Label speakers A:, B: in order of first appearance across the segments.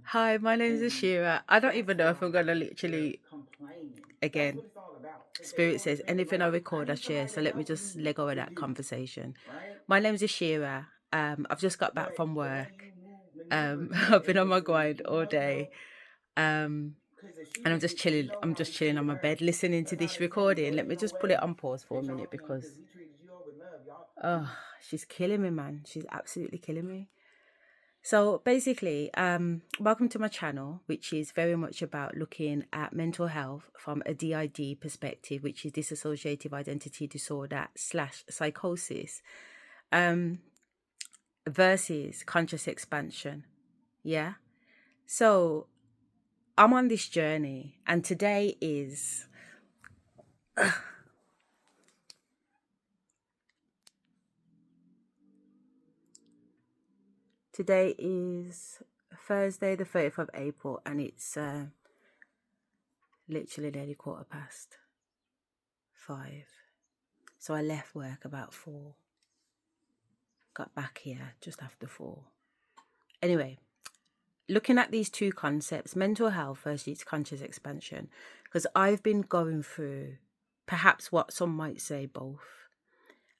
A: Hi, my name is Asherah. I don't even know if I'm gonna literally again. Spirit says anything I record, I share. So let me just let go of that conversation. My name is Asherah. I've just got back from work. I've been on my grind all day. Um, and I'm just chilling. I'm just chilling on my bed, listening to this recording. Let me just put it on pause for a minute because, oh, she's killing me, man. She's absolutely killing me. So basically, welcome to my channel, which is very much about looking at mental health from a DID perspective, which is dissociative identity disorder / psychosis, um, versus conscious expansion. Yeah. So I'm on this journey, and today is Thursday, the 30th of April, and it's literally nearly 5:15. So I left work about 4. Got back here just after 4. Anyway, looking at these two concepts, mental health versus conscious expansion, because I've been going through perhaps what some might say both.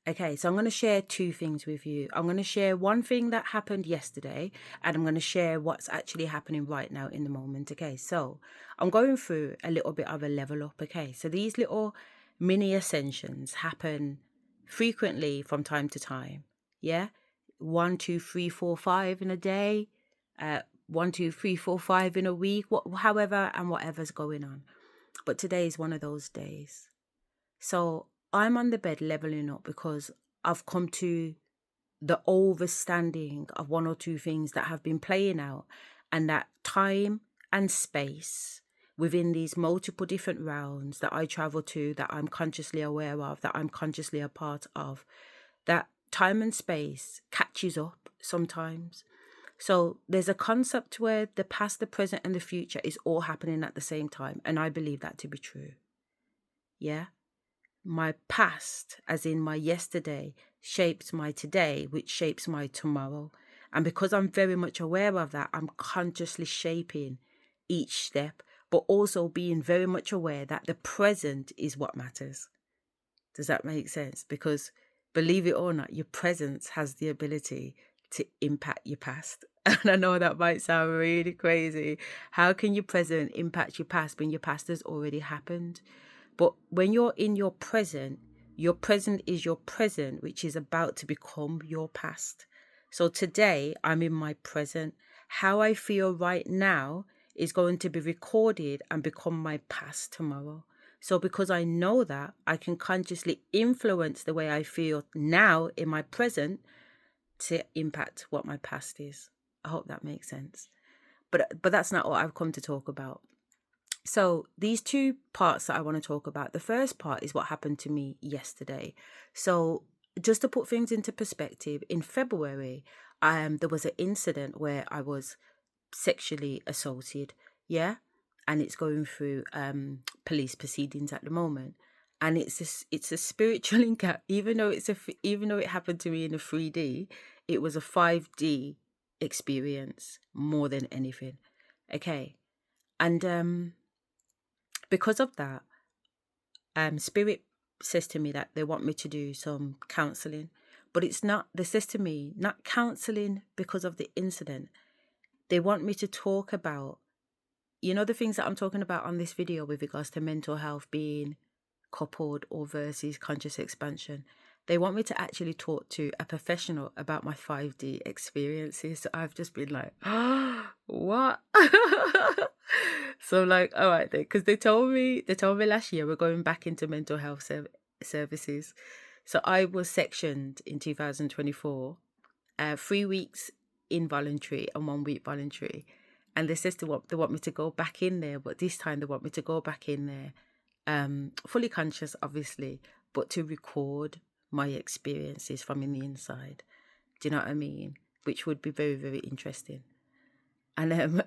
A: Okay, so I'm going to share two things with you. I'm going to share one thing that happened yesterday, and I'm going to share what's actually happening right now in the moment. Okay, so I'm going through a little bit of a level up. Okay, so these little mini ascensions happen frequently from time to time. Yeah, 1, 2, 3, 4, 5 in a day, 1, 2, 3, 4, 5 in a week, however and whatever's going on. But today is one of those days. So I'm on the bed leveling up because I've come to the overstanding of one or two things that have been playing out, and that time and space within these multiple different rounds that I travel to, that I'm consciously aware of, that I'm consciously a part of, that time and space catches up sometimes. So there's a concept where the past, the present, and the future is all happening at the same time. And I believe that to be true. Yeah. My past, as in my yesterday, shapes my today, which shapes my tomorrow. And because I'm very much aware of that, I'm consciously shaping each step, but also being very much aware that the present is what matters. Does that make sense? Because believe it or not, your presence has the ability to impact your past. And I know that might sound really crazy. How can your present impact your past when your past has already happened? But when you're in your present is your present, which is about to become your past. So today, I'm in my present. How I feel right now is going to be recorded and become my past tomorrow. So because I know that, I can consciously influence the way I feel now in my present to impact what my past is. I hope that makes sense. But that's not what I've come to talk about. So these two parts that I want to talk about, the first part is what happened to me yesterday. So just to put things into perspective, in February, there was an incident where I was sexually assaulted. Yeah. And it's going through police proceedings at the moment. And it's a spiritual encounter. Even though it happened to me in a 3D, it was a 5D experience more than anything. Okay. And because of that, Spirit says to me that they want me to do some counseling, but it's not, they says to me, not counseling because of the incident. They want me to talk about, the things that I'm talking about on this video with regards to mental health being coupled or versus conscious expansion. They want me to actually talk to a professional about my 5D experiences. So I've just been like, what? So I'm like, all right then, because they told me last year we're going back into mental health services. So I was sectioned in 2024, 3 weeks involuntary and 1 week voluntary. And they says they want me to go back in there, but this time they want me to go back in there, fully conscious, obviously, but to record my experiences from in the inside. Do you know what I mean? Which would be very, very interesting. And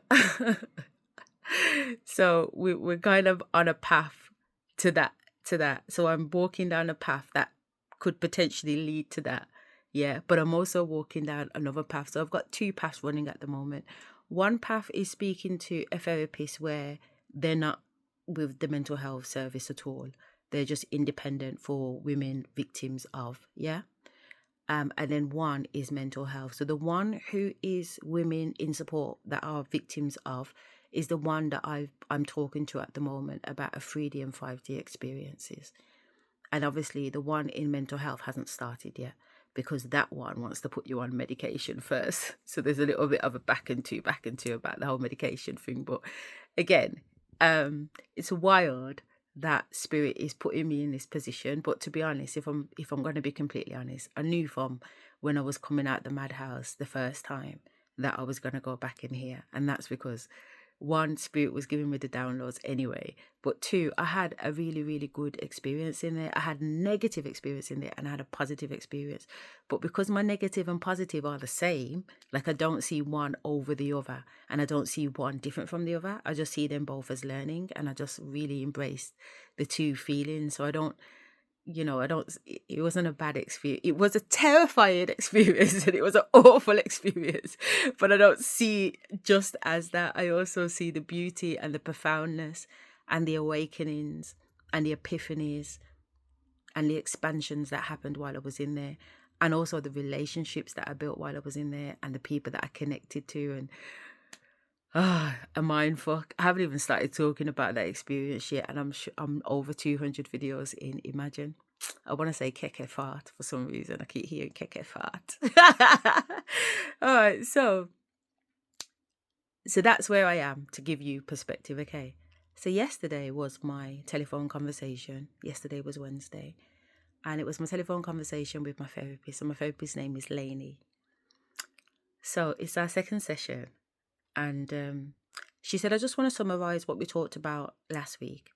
A: so we're kind of on a path to that. So I'm walking down a path that could potentially lead to that. Yeah, but I'm also walking down another path. So I've got 2 paths running at the moment. One path is speaking to a therapist where they're not with the mental health service at all. They're just independent for women victims of, yeah? And then one is mental health. So the one who is women in support that are victims of is the one that I'm talking to at the moment about a 3D and 5D experiences. And obviously the one in mental health hasn't started yet, because that one wants to put you on medication first. So there's a little bit of a back and two about the whole medication thing. But again, it's wild that spirit is putting me in this position. But to be honest, if I'm going to be completely honest, I knew from when I was coming out the madhouse the first time that I was going to go back in here. And that's because one, spirit was giving me the downloads anyway, but two, I had a really, really good experience in there. I had a negative experience in there and I had a positive experience. But because my negative and positive are the same, like I don't see one over the other and I don't see one different from the other. I just see them both as learning, and I just really embraced the two feelings. So I don't, it wasn't a bad experience. It was a terrifying experience and it was an awful experience, but I don't see just as that. I also see the beauty and the profoundness and the awakenings and the epiphanies and the expansions that happened while I was in there, and also the relationships that I built while I was in there and the people that I connected to. And a mind fuck. I haven't even started talking about that experience yet, and I'm over 200 videos in. Imagine. I want to say keke fart for some reason. I keep hearing keke fart. All right, so that's where I am, to give you perspective. Okay, so yesterday was my telephone conversation. Yesterday was Wednesday, and it was my telephone conversation with my therapist. And my therapist's name is Lainey. So it's our second session. And she said, I just want to summarize what we talked about last week.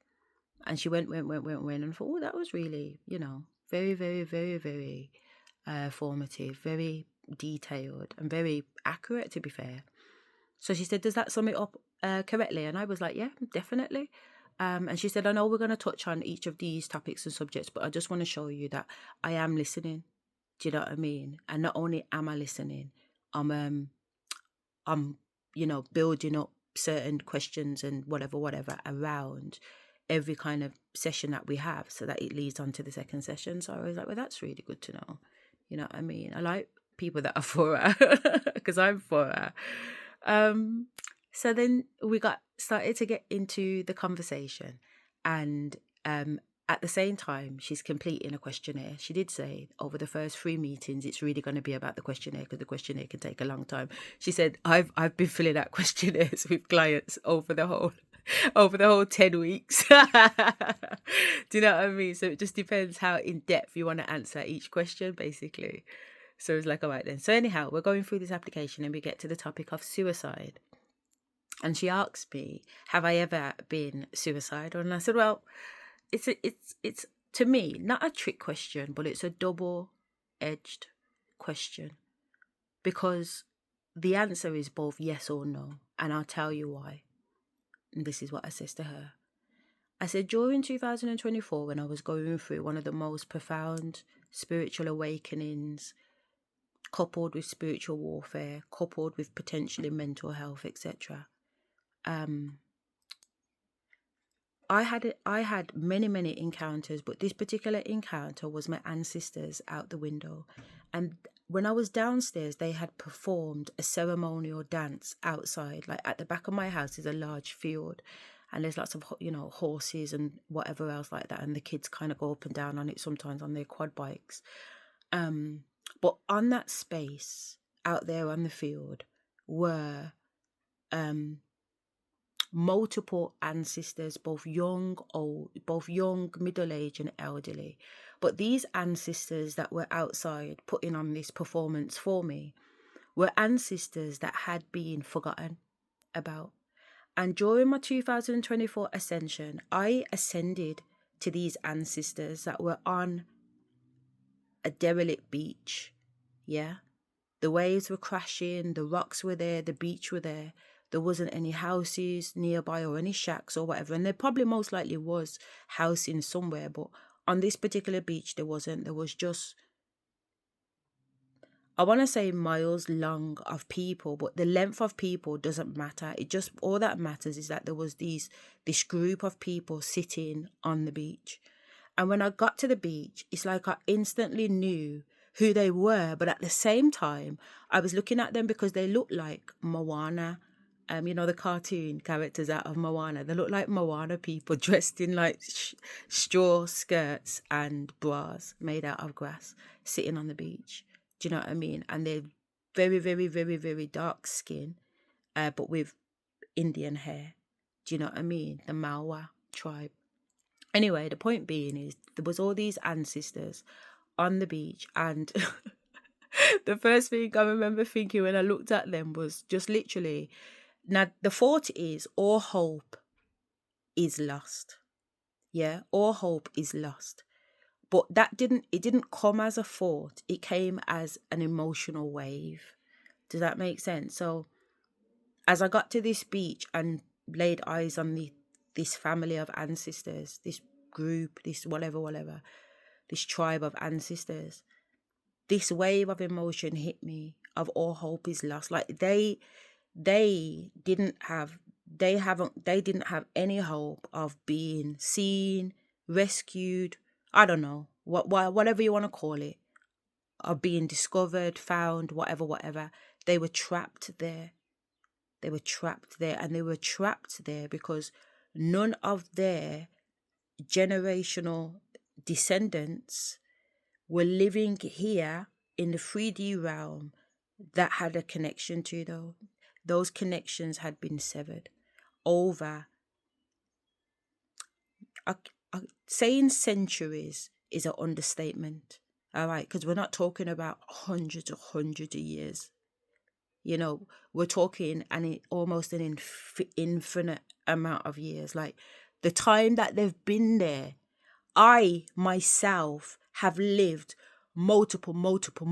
A: And she went. And I thought, oh, that was really, very, very, very, very formative, very detailed and very accurate, to be fair. So she said, does that sum it up correctly? And I was like, yeah, definitely. And she said, I know we're going to touch on each of these topics and subjects, but I just want to show you that I am listening. Do you know what I mean? And not only am I listening, I'm building up certain questions and whatever around every kind of session that we have, so that it leads on to the second session. So I was like, well, that's really good to know. You know what I mean? I like people that are for her because I'm for her. So then we started to get into the conversation, and at the same time, she's completing a questionnaire. She did say over the first 3 meetings, it's really going to be about the questionnaire, because the questionnaire can take a long time. She said, I've been filling out questionnaires with clients over the whole 10 weeks. Do you know what I mean? So it just depends how in depth you want to answer each question, basically. So it's like, all right then. So anyhow, we're going through this application and we get to the topic of suicide. And she asked me, have I ever been suicidal? And I said, well, it's to me not a trick question, but it's a double-edged question, because the answer is both yes or no, and I'll tell you why. And this is what I says to her. I said, during 2024, when I was going through one of the most profound spiritual awakenings, coupled with spiritual warfare, coupled with potentially mental health, etc., I had many encounters, but this particular encounter was my ancestors out the window. And when I was downstairs, they had performed a ceremonial dance outside. Like at the back of my house is a large field, and there's lots of, horses and whatever else like that. And the kids kind of go up and down on it sometimes on their quad bikes. But on that space out there on the field were multiple ancestors, both young, middle-aged and elderly. But these ancestors that were outside putting on this performance for me were ancestors that had been forgotten about. And during my 2024 ascension, I ascended to these ancestors that were on a derelict beach. Yeah. The waves were crashing, the rocks were there, the beach were there. There wasn't any houses nearby or any shacks or whatever. And there probably most likely was housing somewhere. But on this particular beach, there wasn't. There was just I want to say miles long of people, but the length of people doesn't matter. It just, all that matters is that there was this group of people sitting on the beach. And when I got to the beach, it's like I instantly knew who they were. But at the same time, I was looking at them because they looked like Moana. You know, the cartoon characters out of Moana. They look like Moana people dressed in like straw skirts and bras made out of grass, sitting on the beach. Do you know what I mean? And they're very, very, very, very dark skin, but with Indian hair. Do you know what I mean? The Malwa tribe. Anyway, the point being is there was all these ancestors on the beach, and the first thing I remember thinking when I looked at them was just literally, now the thought is all hope is lost. Yeah, all hope is lost. But it didn't come as a thought. It came as an emotional wave. Does that make sense? So as I got to this beach and laid eyes on this family of ancestors, this group, this whatever, this tribe of ancestors, this wave of emotion hit me of all hope is lost. Like they didn't have any hope of being seen, rescued, I don't know, whatever you want to call it, of being discovered, found, whatever. They were trapped there. They were trapped there, and they were trapped there because none of their generational descendants were living here in the 3D realm that had a connection to them. Those connections had been severed over, saying centuries is an understatement, all right, because we're not talking about hundreds of years. You know, we're talking almost an infinite amount of years. Like the time that they've been there, I myself have lived multiple lifetimes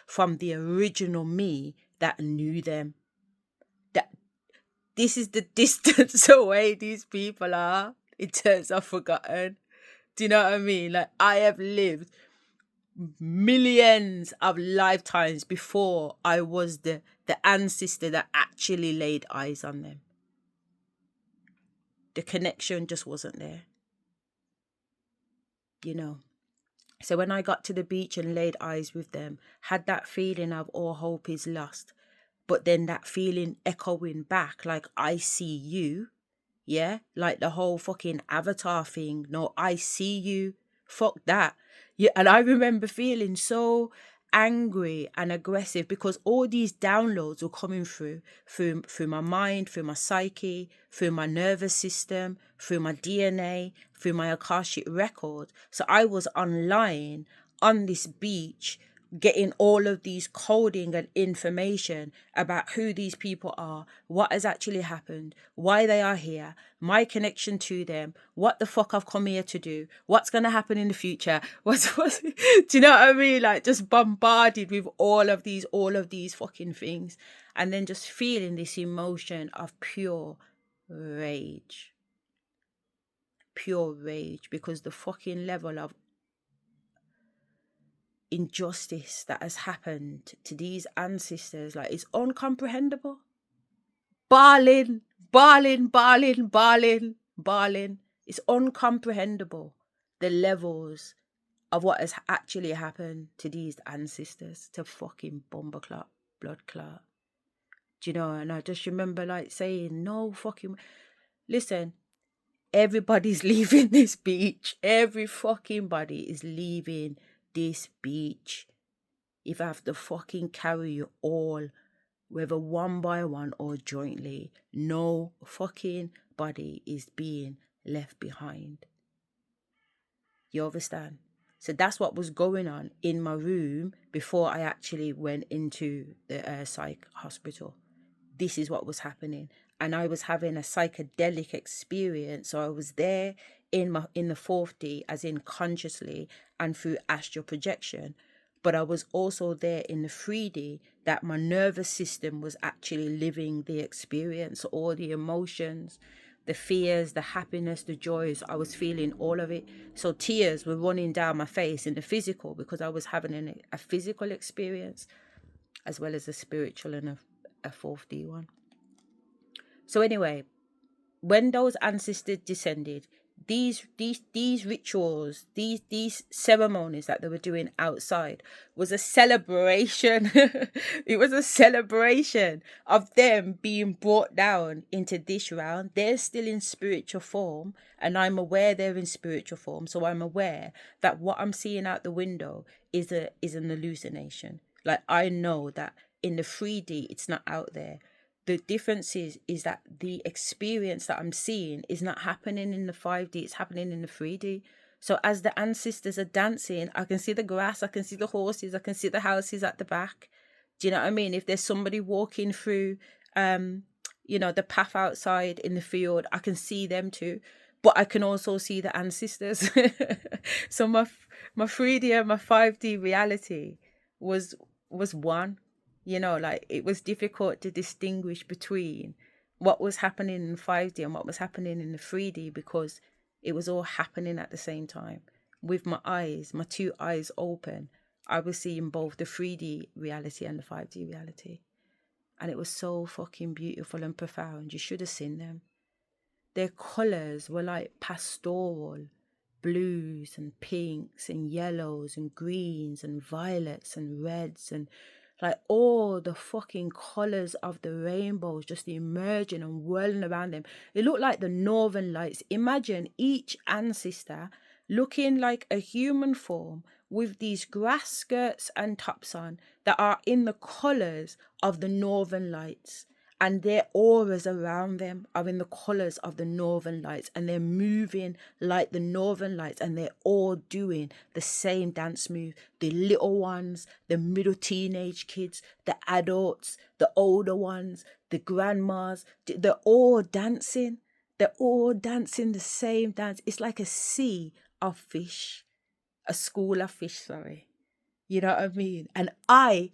A: from the original me that knew them. That this is the distance away these people are in terms of forgotten. Do you know what I mean? Like I have lived millions of lifetimes before I was the ancestor that actually laid eyes on them. The connection just wasn't there, you know. So when I got to the beach and laid eyes with them, had that feeling of all hope is lost, but then that feeling echoing back like I see you. Yeah, like the whole fucking Avatar thing. No, I see you. Fuck that. Yeah, and I remember feeling so angry and aggressive because all these downloads were coming through my mind, through my psyche, through my nervous system, through my DNA, through my Akashic record. So I was online on this beach getting all of these coding and information about who these people are, what has actually happened, why they are here, my connection to them, what the fuck I've come here to do, what's going to happen in the future, what's do you know what I mean? Like just bombarded with all of these fucking things, and then just feeling this emotion of pure rage because the fucking level of injustice that has happened to these ancestors, like, it's uncomprehendable. Barling. It's uncomprehendable, the levels of what has actually happened to these ancestors, to fucking bomberclot, blood clot. Do you know? And I just remember like saying, no fucking, listen, everybody's leaving this beach. Every fucking body is leaving this beach. If I have to fucking carry you all, whether one by one or jointly, no fucking body is being left behind. You understand? So that's what was going on in my room before I actually went into the psych hospital. This is what was happening. And I was having a psychedelic experience. So I was there in the 4D, as in consciously and through astral projection. But I was also there in the 3D, that my nervous system was actually living the experience, all the emotions, the fears, the happiness, the joys. I was feeling all of it. So tears were running down my face in the physical because I was having a physical experience as well as a spiritual and a 4D one. So anyway, when those ancestors descended, these rituals, these ceremonies that they were doing outside was a celebration. It was a celebration of them being brought down into this realm. They're still in spiritual form, and I'm aware they're in spiritual form. So I'm aware that what I'm seeing out the window is an hallucination. Like, I know that in the 3D, it's not out there. The difference is that the experience that I'm seeing is not happening in the 5D, it's happening in the 3D. So as the ancestors are dancing, I can see the grass, I can see the horses, I can see the houses at the back. Do you know what I mean? If there's somebody walking through, the path outside in the field, I can see them too. But I can also see the ancestors. So my 3D and my 5D reality was one. Like, it was difficult to distinguish between what was happening in 5D and what was happening in the 3D because it was all happening at the same time. With my two eyes open, I was seeing both the 3D reality and the 5D reality. And it was so fucking beautiful and profound. You should have seen them. Their colours were like pastoral, blues and pinks and yellows and greens and violets and reds and like all the fucking colours of the rainbows just emerging and whirling around them. It looked like the northern lights. Imagine each ancestor looking like a human form with these grass skirts and tops on that are in the colours of the northern lights. And their auras around them are in the colours of the northern lights, and they're moving like the northern lights, and they're all doing the same dance move. The little ones, the middle teenage kids, the adults, the older ones, the grandmas, they're all dancing. They're all dancing the same dance. It's like a sea of fish, a school of fish, sorry. You know what I mean? And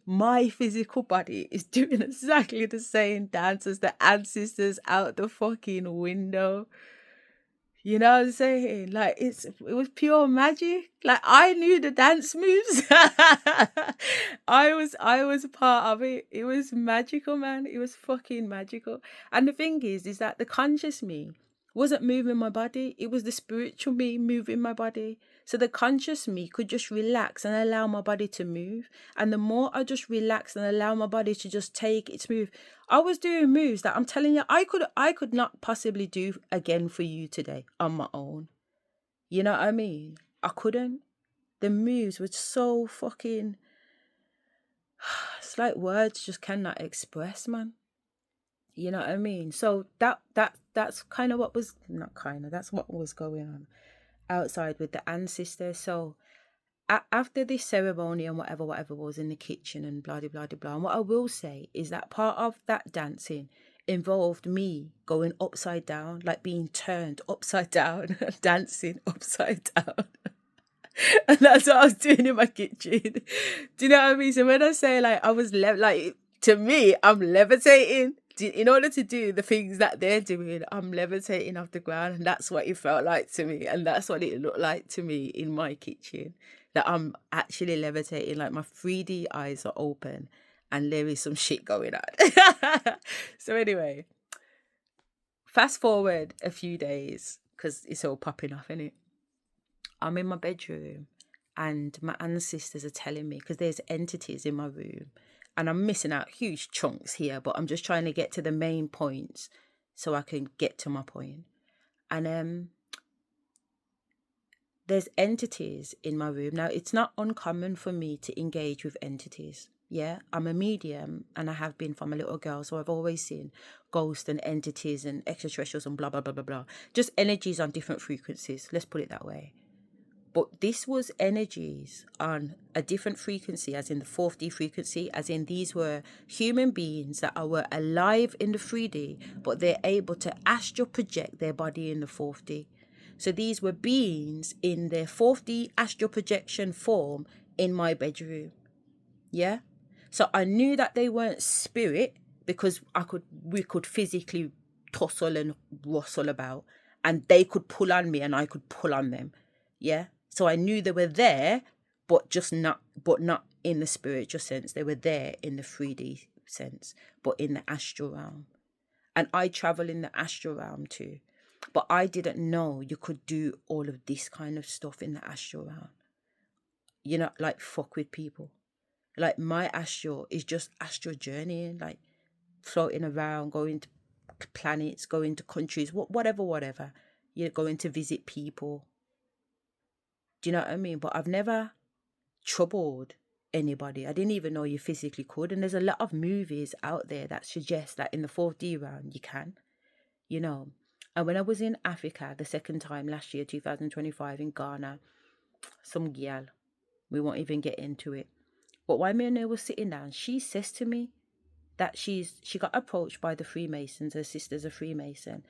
A: my physical body is doing exactly the same dance as the ancestors out the fucking window. You know what I'm saying? Like, it was pure magic. Like, I knew the dance moves. I was a part of it. It was magical, man. It was fucking magical. And the thing is that the conscious me wasn't moving my body. It was the spiritual me moving my body. So the conscious me could just relax and allow my body to move. And the more I just relax and allow my body to just take its move, I was doing moves that I'm telling you, I could not possibly do again for you today on my own. You know what I mean? I couldn't. The moves were so fucking... It's like words just cannot express, man. You know what I mean? So that's kind of what was... Not kind of, that's what was going on outside with the ancestors. So after this ceremony and whatever was in the kitchen and blah, blah, blah, blah. And what I will say is that part of that dancing involved me going upside down, like being turned upside down, dancing upside down. And that's what I was doing in my kitchen. Do you know what I mean? So when I say like I was to me, I'm levitating. In order to do the things that they're doing, I'm levitating off the ground, and that's what it felt like to me, and that's what it looked like to me in my kitchen, that I'm actually levitating, like my 3D eyes are open, and there is some shit going on. So anyway, fast forward a few days, because it's all popping off, innit? I'm in my bedroom, and my ancestors are telling me, because there's entities in my room, and I'm missing out huge chunks here, but I'm just trying to get to the main points so I can get to my point. And there's entities in my room. Now, it's not uncommon for me to engage with entities. Yeah, I'm a medium, and I have been from a little girl, so I've always seen ghosts and entities and extraterrestrials and blah, blah, blah, blah, blah. Just energies on different frequencies. Let's put it that way. But this was energies on a different frequency, as in the 4D frequency, as in these were human beings that were alive in the 3D, but they're able to astral project their body in the 4D. So these were beings in their 4D astral projection form in my bedroom. Yeah? So I knew that they weren't spirit because we could physically tussle and rustle about, and they could pull on me and I could pull on them. Yeah. So I knew they were there, but not in the spiritual sense. They were there in the 3D sense, but in the astral realm. And I travel in the astral realm too. But I didn't know you could do all of this kind of stuff in the astral realm. You know, like fuck with people. Like my astral is just astral journeying, like floating around, going to planets, going to countries, whatever. You're going to visit people. Do you know what I mean? But I've never troubled anybody. I didn't even know you physically could. And there's a lot of movies out there that suggest that in the 4D realm you can, you know. And when I was in Africa the second time last year, 2025, in Ghana, some girl, we won't even get into it. But while me and her was sitting down, she says to me that she got approached by the Freemasons. Her sister's a Freemason,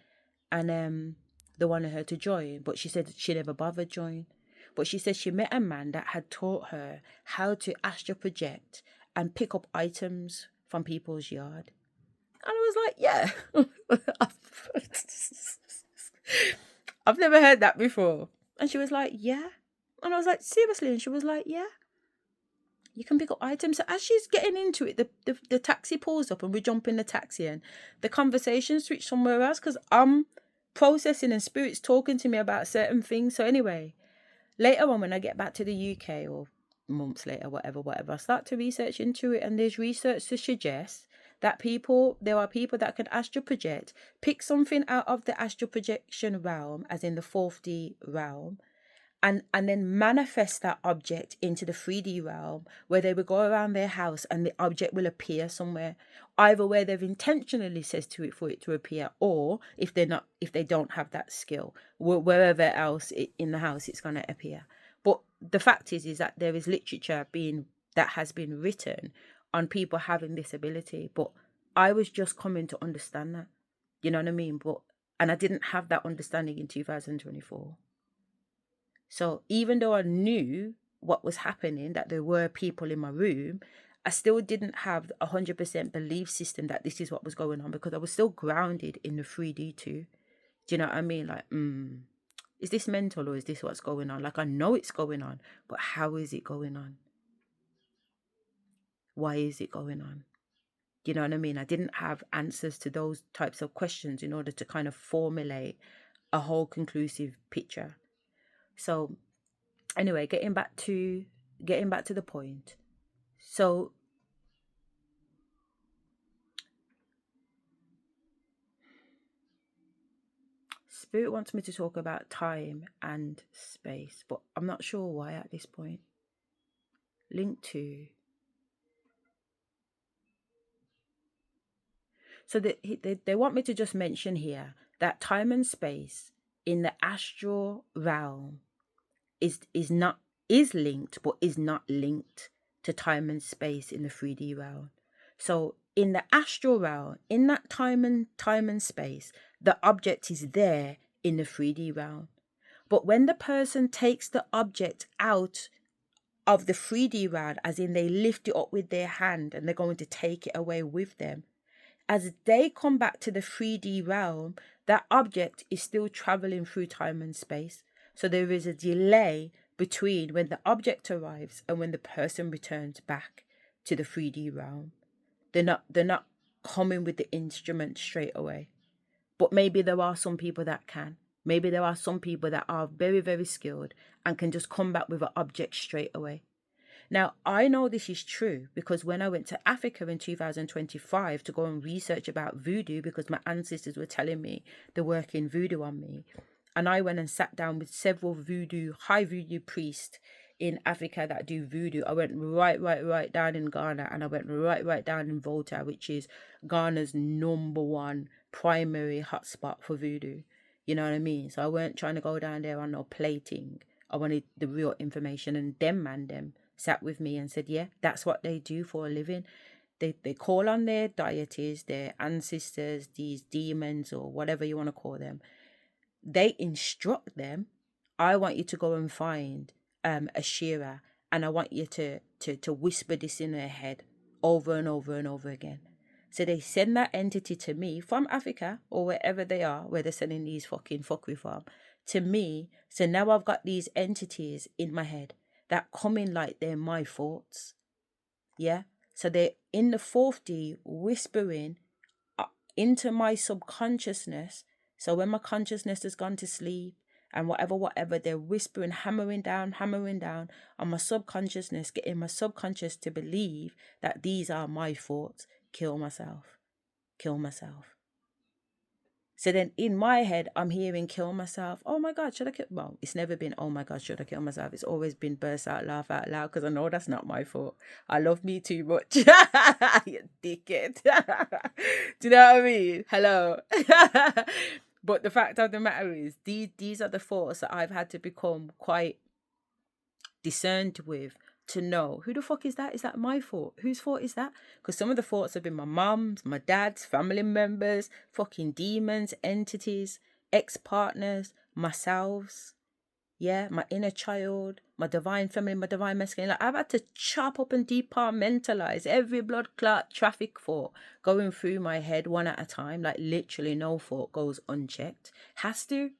A: and they wanted her to join, but she said she never bothered join. But she said she met a man that had taught her how to astral project and pick up items from people's yard. And I was like, yeah. I've never heard that before. And she was like, yeah. And I was like, seriously? And she was like, yeah. You can pick up items. So as she's getting into it, the taxi pulls up and we jump in the taxi and the conversation switched somewhere else because I'm processing and spirit's talking to me about certain things. So anyway, later on when I get back to the UK or months later, whatever, I start to research into it, and there's research to suggest that there are people that can astral project, pick something out of the astral projection realm, as in the 4D realm, and then manifest that object into the 3D realm, where they will go around their house and the object will appear somewhere, either where they've intentionally says to it for it to appear, or if they don't have that skill, wherever else in the house it's going to appear. But the fact is that there is literature that has been written on people having this ability, but I was just coming to understand that, you know what I mean? And I didn't have that understanding in 2024. So even though I knew what was happening, that there were people in my room, I still didn't have 100% belief system that this is what was going on, because I was still grounded in the 3D too. Do you know what I mean? Like, is this mental or is this what's going on? Like, I know it's going on, but how is it going on? Why is it going on? Do you know what I mean? I didn't have answers to those types of questions in order to kind of formulate a whole conclusive picture. So anyway, getting back to the point. So Spirit wants me to talk about time and space, but I'm not sure why at this point. Link to. So they want me to just mention here that time and space in the astral realm is linked, but is not linked to time and space in the 3D realm. So in the astral realm, in that time and space, the object is there in the 3D realm. But when the person takes the object out of the 3D realm, as in they lift it up with their hand and they're going to take it away with them, as they come back to the 3D realm, that object is still traveling through time and space. So there is a delay between when the object arrives and when the person returns back to the 3D realm. They're not coming with the instrument straight away. But maybe there are some people that can. Maybe there are some people that are very, very skilled and can just come back with an object straight away. Now, I know this is true because when I went to Africa in 2025 to go and research about voodoo, because my ancestors were telling me they're working voodoo on me, and I went and sat down with several high voodoo priests in Africa that do voodoo. I went right down in Ghana, and I went right down in Volta, which is Ghana's #1 primary hotspot for voodoo. You know what I mean? So I weren't trying to go down there on no plating. I wanted the real information, and them sat with me and said, yeah, that's what they do for a living. They call on their deities, their ancestors, these demons or whatever you want to call them. They instruct them. I want you to go and find Asherah, and I want you to whisper this in their head over and over and over again. So they send that entity to me from Africa or wherever they are, where they're sending these fucking fuckery from, to me. So now I've got these entities in my head that come in like they're my thoughts. Yeah. So they're in the 4D whispering into my subconsciousness. So when my consciousness has gone to sleep and whatever, they're whispering, hammering down on my subconsciousness, getting my subconscious to believe that these are my thoughts. Kill myself. So then in my head, I'm hearing kill myself. Oh my God, should I kill? Well, it's never been, oh my God, should I kill myself? It's always been burst out, laugh out loud, because I know that's not my fault. I love me too much. You dickhead. Do you know what I mean? Hello. But the fact of the matter is, these are the thoughts that I've had to become quite discerned with, to know who the fuck is that? Is that my fault? Whose fault is that? Because some of the thoughts have been my mum's, my dad's, family members, fucking demons, entities, ex-partners, myself, yeah, my inner child, my divine feminine, my divine masculine. Like, I've had to chop up and departmentalize every blood clot traffic thought going through my head one at a time. Like, literally no thought goes unchecked. Has to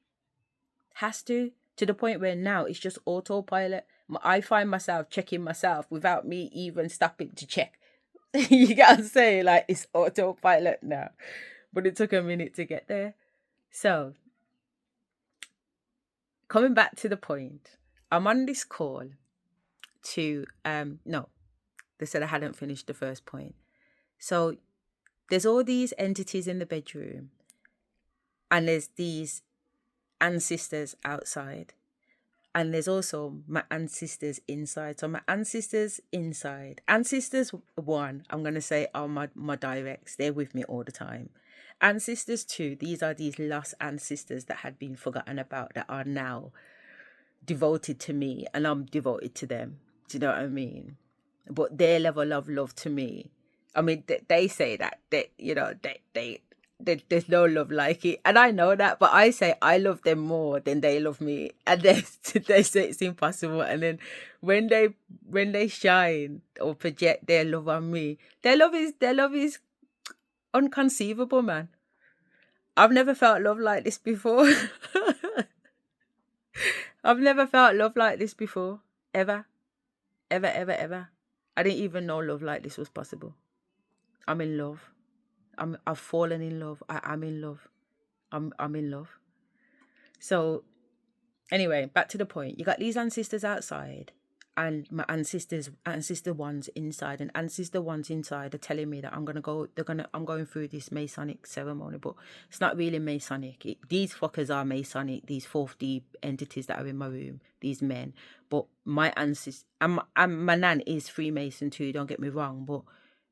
A: the point where now it's just autopilot. I find myself checking myself without me even stopping to check. You get what I'm saying? Like, it's autopilot now. But it took a minute to get there. So, coming back to the point, I'm on this call to, no, they said I hadn't finished the first point. So, there's all these entities in the bedroom, and there's these ancestors outside. And there's also my ancestors inside. So my ancestors inside. Ancestors 1, I'm going to say, are my directs. They're with me all the time. Ancestors 2, these are these lost ancestors that had been forgotten about, that are now devoted to me, and I'm devoted to them. Do you know what I mean? But their level of love to me, I mean, they say that, there's no love like it, and I know that, but I say I love them more than they love me, and they say it's impossible. And then when they shine or project their love on me, their love is unconceivable, man. I've never felt love like this before. I've never felt love like this before, ever. I didn't even know love like this was possible. I'm in love. I've fallen in love. I'm in love. I'm in love. So anyway, back to the point. You got these ancestors outside, and my ancestor ones inside, and ancestor ones inside are telling me that I'm going through this Masonic ceremony, but it's not really Masonic. These fuckers are Masonic, these 4D entities that are in my room, these men. But my ancestors, and my nan is Freemason too, don't get me wrong, but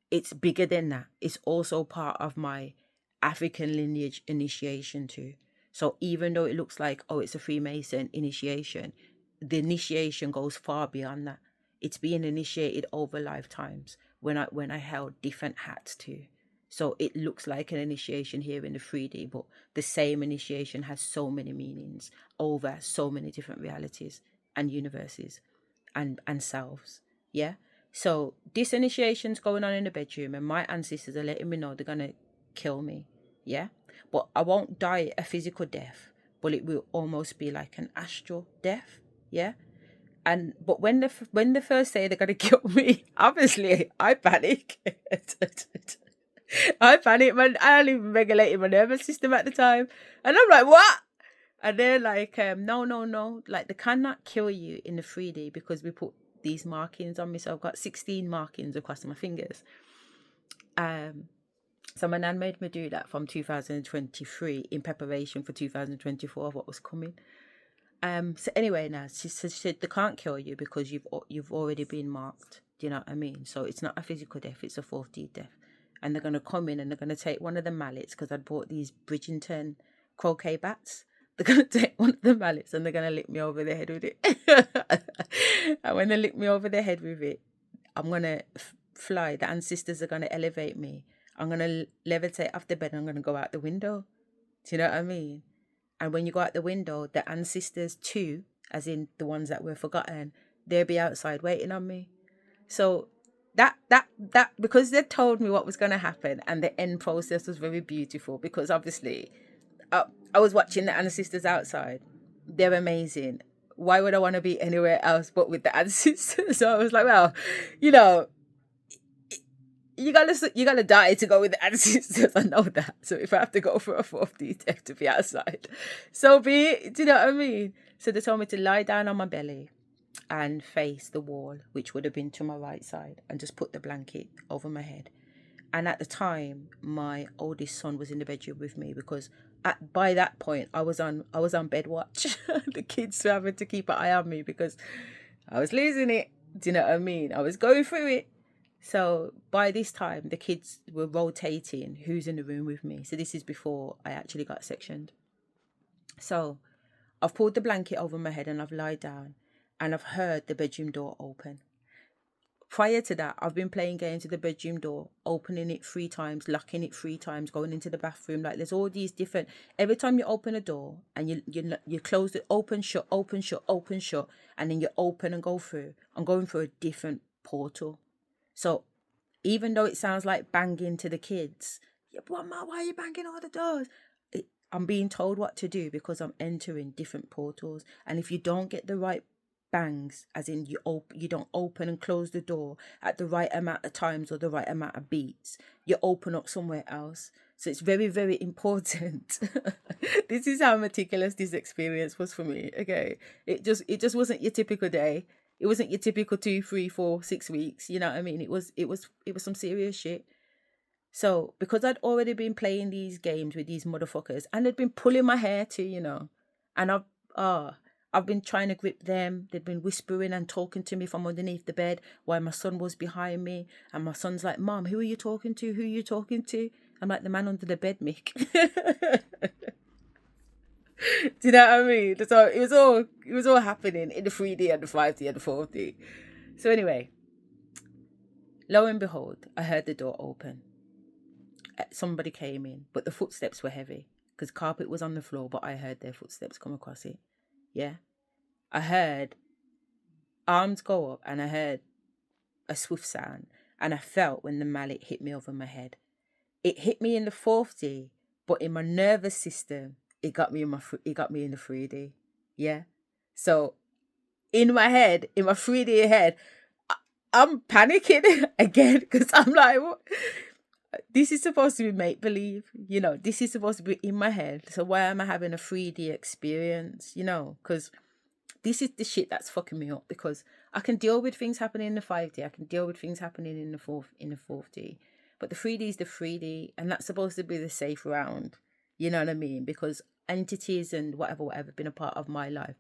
A: it's bigger than that. It's also part of my African lineage initiation too. So even though it looks like, oh, it's a Freemason initiation, the initiation goes far beyond that. It's being initiated over lifetimes when I held different hats too. So it looks like an initiation here in the 3D, but the same initiation has so many meanings over so many different realities and universes and selves. Yeah. So this initiation's going on in the bedroom, and my ancestors are letting me know they're gonna kill me. Yeah. But I won't die a physical death, but it will almost be like an astral death. Yeah. But when they first say they're gonna kill me, obviously I panic. I panic, man. I hadn't even regulated my nervous system at the time, and I'm like, what? And they're like, no, like they cannot kill you in the 3D because we put these markings on me. So I've got 16 markings across my fingers. So my nan made me do that from 2023 in preparation for 2024 of what was coming. So anyway, now she said they can't kill you because you've already been marked. Do you know what I mean? So it's not a physical death; it's a 4D death. And they're gonna come in and they're gonna take one of the mallets, because I'd bought these Bridgerton croquet bats. They're gonna take one of the mallets and they're gonna lick me over the head with it. And when they lick me over the head with it, I'm gonna fly. The ancestors are gonna elevate me. I'm gonna levitate off the bed and I'm gonna go out the window. Do you know what I mean? And when you go out the window, the ancestors too, as in the ones that were forgotten, they'll be outside waiting on me. So that because they told me what was going to happen, and the end process was very beautiful, because obviously I was watching the ancestors outside. They're amazing. Why would I want to be anywhere else but with the ancestors? So I was like, well, you know, you gotta die to go with the ancestors. I know that. So if I have to go for a 4th death to be outside, so be it. Do you know what I mean? So they told me to lie down on my belly and face the wall, which would have been to my right side, and just put the blanket over my head. And at the time, my oldest son was in the bedroom with me, because by that point I was on bed watch. The kids were having to keep an eye on me because I was losing it. Do you know what I mean? I was going through it. So by this time, the kids were rotating who's in the room with me. So this is before I actually got sectioned. So I've pulled the blanket over my head and I've lied down, and I've heard the bedroom door open. Prior to that, I've been playing games with the bedroom door, opening it 3 times, locking it 3 times, going into the bathroom. Like, there's all these different. Every time you open a door and you close it, open, shut, open, shut, open, shut, and then you open and go through. I'm going through a different portal. So even though it sounds like banging to the kids, yeah, but Ma, why are you banging all the doors? I'm being told what to do because I'm entering different portals. And if you don't get the right bangs, as in you don't open and close the door at the right amount of times or the right amount of beats, you open up somewhere else. So it's very, very important. This is how meticulous this experience was for me. Okay, it just wasn't your typical day. It wasn't your typical 2, 3, 4, 6 weeks. You know what I mean? It was some serious shit. So because I'd already been playing these games with these motherfuckers, and they'd been pulling my hair too, and I've been trying to grip them. They've been whispering and talking to me from underneath the bed while my son was behind me. And my son's like, Mom, who are you talking to? Who are you talking to? I'm like, the man under the bed, Mick. Do you know what I mean? So it was all happening in the 3D and the 5D and the 4D. So anyway, lo and behold, I heard the door open. Somebody came in, but the footsteps were heavy because carpet was on the floor, but I heard their footsteps come across it. Yeah. I heard arms go up and I heard a swift sound, and I felt when the mallet hit me over my head. It hit me in the 4D, but in my nervous system, it got me in the 3D. Yeah. So in my head, in my 3D head, I'm panicking again because I'm like, what? This is supposed to be make-believe, this is supposed to be in my head. So why am I having a 3D experience, because this is the shit that's fucking me up, because I can deal with things happening in the 5D. I can deal with things happening in the 4D. But the 3D is the 3D, and that's supposed to be the safe round. You know what I mean? Because entities and whatever have been a part of my life,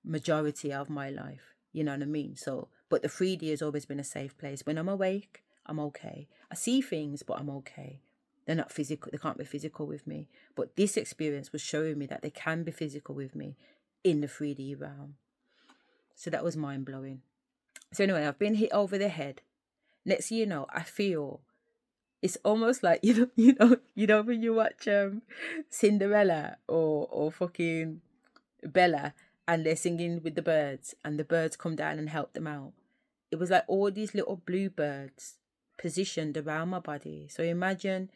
A: majority of my life. You know what I mean? So, but the 3D has always been a safe place. When I'm awake, I'm okay. I see things, but I'm okay. They're not physical. They can't be physical with me. But this experience was showing me that they can be physical with me in the 3D realm. So that was mind blowing. So anyway, I've been hit over the head. Next thing you know, I feel it's almost like when you watch Cinderella or fucking Bella, and they're singing with the birds, and the birds come down and help them out. It was like all these little blue birds positioned around my body. So imagine,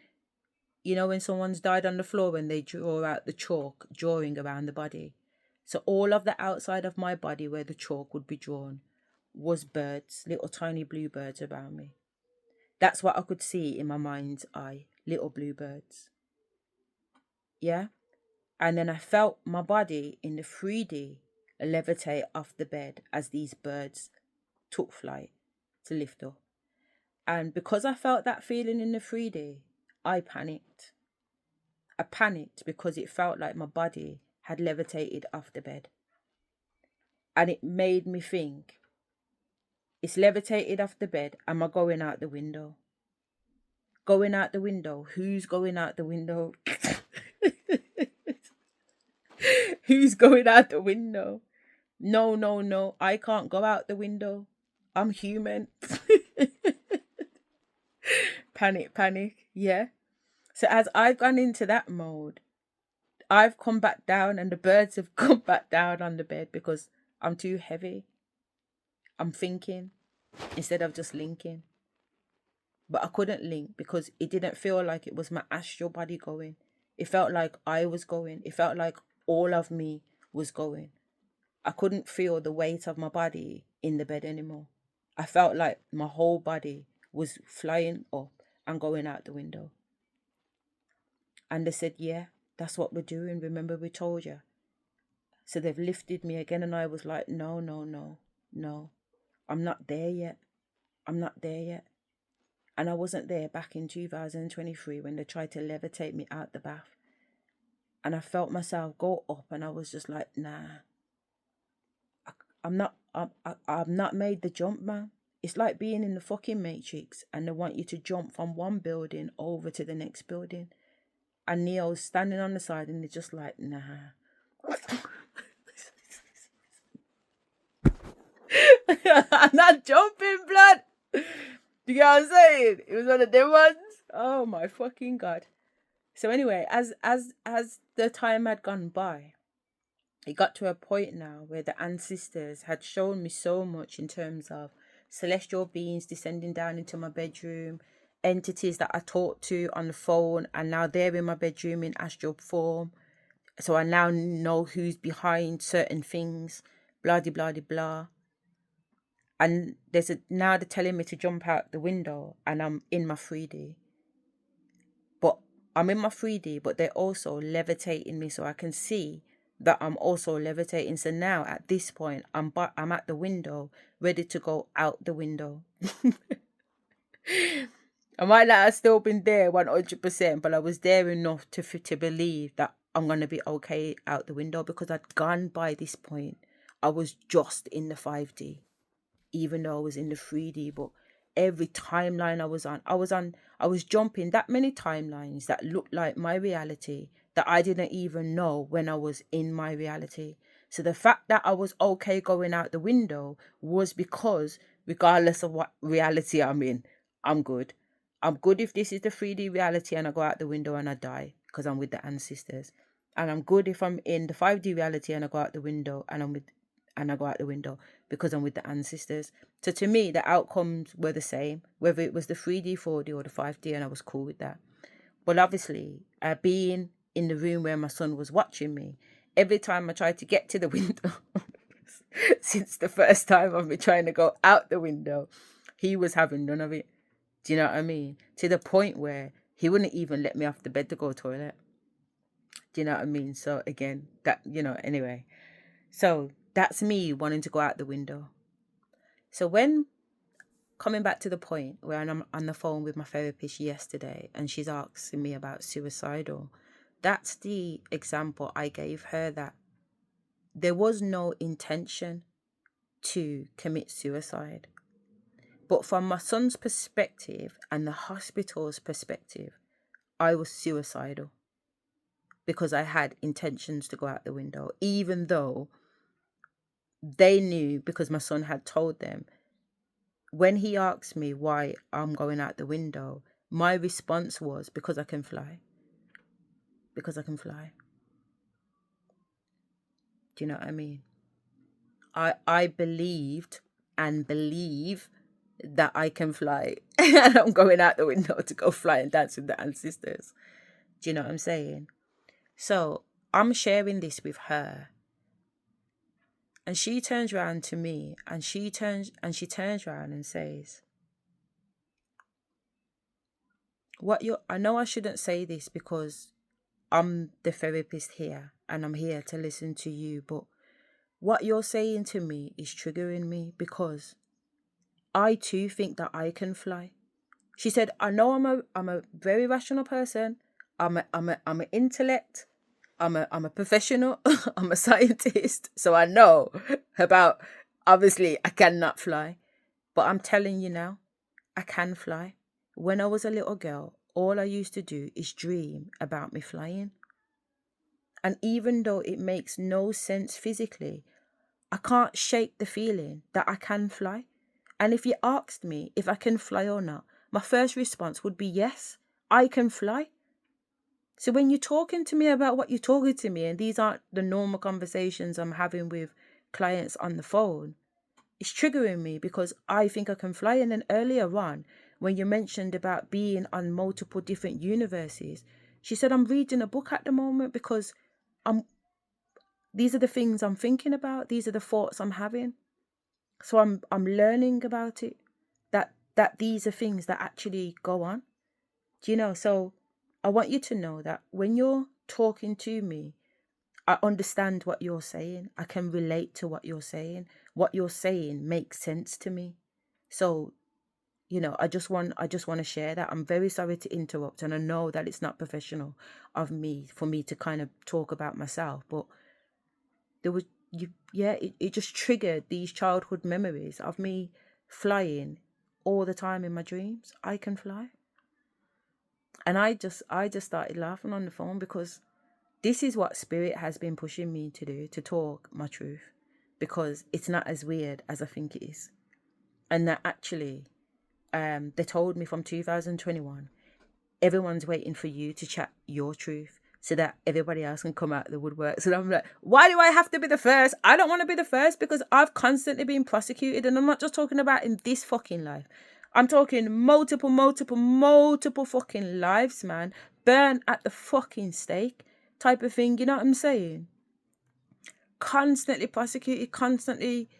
A: when someone's died on the floor and they draw out the chalk, drawing around the body. So all of the outside of my body where the chalk would be drawn was birds, little tiny blue birds around me. That's what I could see in my mind's eye, little blue birds. Yeah? And then I felt my body in the 3D levitate off the bed as these birds took flight to lift up. And because I felt that feeling in the 3D, I panicked. I panicked because it felt like my body had levitated off the bed. And it made me think, it's levitated off the bed. Am I going out the window? Going out the window? Who's going out the window? Who's going out the window? No. I can't go out the window. I'm human. Panic. Yeah. So as I've gone into that mode, I've come back down and the birds have come back down on the bed because I'm too heavy. I'm thinking instead of just linking. but I couldn't link because it didn't feel like it was my astral body going. It felt like I was going. It felt like all of me was going. I couldn't feel the weight of my body in the bed anymore. I felt like my whole body was flying up and going out the window. And they said, yeah, that's what we're doing. Remember, we told you. So they've lifted me again. And I was like, no. I'm not there yet. I'm not there yet. And I wasn't there back in 2023 when they tried to levitate me out the bath. And I felt myself go up and I was just like, nah. I've not made the jump, man. It's like being in the fucking Matrix and they want you to jump from one building over to the next building. And Neo's standing on the side and they're just like, nah. I'm not jumping, blood. You get what I'm saying? It was one of them ones. Oh my fucking God. So anyway, as the time had gone by, it got to a point now where the ancestors had shown me so much in terms of celestial beings descending down into my bedroom, entities that I talked to on the phone, and now they're in my bedroom in astral form. So I now know who's behind certain things, blah, de, blah, de, blah. And now they're telling me to jump out the window and I'm in my 3D. But I'm in my 3D, but they're also levitating me so I can see that I'm also levitating. So now at this point, I'm at the window, ready to go out the window. I might not have still been there 100%, but I was there enough to believe that I'm going to be okay out the window because I'd gone by this point. I was just in the 5D, even though I was in the 3D, but every timeline I was jumping that many timelines that looked like my reality that I didn't even know when I was in my reality. So the fact that I was okay going out the window was because regardless of what reality I'm in, I'm good. I'm good if this is the 3D reality and I go out the window and I die because I'm with the ancestors. And I'm good if I'm in the 5D reality and I go out the window and I go out the window because I'm with the ancestors. So to me, the outcomes were the same, whether it was the 3D, 4D or the 5D, and I was cool with that. But obviously, being in the room where my son was watching me, every time I tried to get to the window, since the first time of me trying to go out the window, he was having none of it. Do you know what I mean? To the point where he wouldn't even let me off the bed to go to the toilet. Do you know what I mean? So again, anyway. So that's me wanting to go out the window. So when coming back to the point where I'm on the phone with my therapist yesterday and she's asking me about suicidal, that's the example I gave her, that there was no intention to commit suicide. But from my son's perspective and the hospital's perspective, I was suicidal because I had intentions to go out the window, even though they knew, because my son had told them. When he asked me why I'm going out the window, my response was, because I can fly. Because I can fly. Do you know what I mean? I believed and believe that I can fly. And I'm going out the window to go fly and dance with the ancestors. Do you know what I'm saying? So I'm sharing this with her. And she turns around to me and she turns around and says, I know I shouldn't say this because I'm the therapist here and I'm here to listen to you, but what you're saying to me is triggering me because I too think that I can fly. She said, I know I'm a very rational person. I'm an intellect. I'm a professional. I'm a scientist. So I know about, obviously I cannot fly, but I'm telling you now, I can fly. When I was a little girl, all I used to do is dream about me flying. And even though it makes no sense physically, I can't shake the feeling that I can fly. And if you asked me if I can fly or not, my first response would be yes, I can fly. So when you're talking to me about what you're talking to me, and these aren't the normal conversations I'm having with clients on the phone, it's triggering me because I think I can fly. And then earlier on, when you mentioned about being on multiple different universes, she said, I'm reading a book at the moment because these are the things I'm thinking about. These are the thoughts I'm having. So I'm learning about it. That these are things that actually go on. Do you know? So I want you to know that when you're talking to me, I understand what you're saying. I can relate to what you're saying. What you're saying makes sense to me. So, you know, I just want to share that. I'm very sorry to interrupt, and I know that it's not professional of me for me to kind of talk about myself, but there was it just triggered these childhood memories of me flying all the time in my dreams. I can fly. And I just started laughing on the phone, because this is what spirit has been pushing me to do, to talk my truth, because it's not as weird as I think it is. And that actually, they told me from 2021, everyone's waiting for you to chat your truth so that everybody else can come out of the woodwork. So I'm like, why do I have to be the first? I don't want to be the first, because I've constantly been prosecuted. And I'm not just talking about in this fucking life. I'm talking multiple fucking lives, man. Burn at the fucking stake type of thing. You know what I'm saying? Constantly prosecuted, constantly,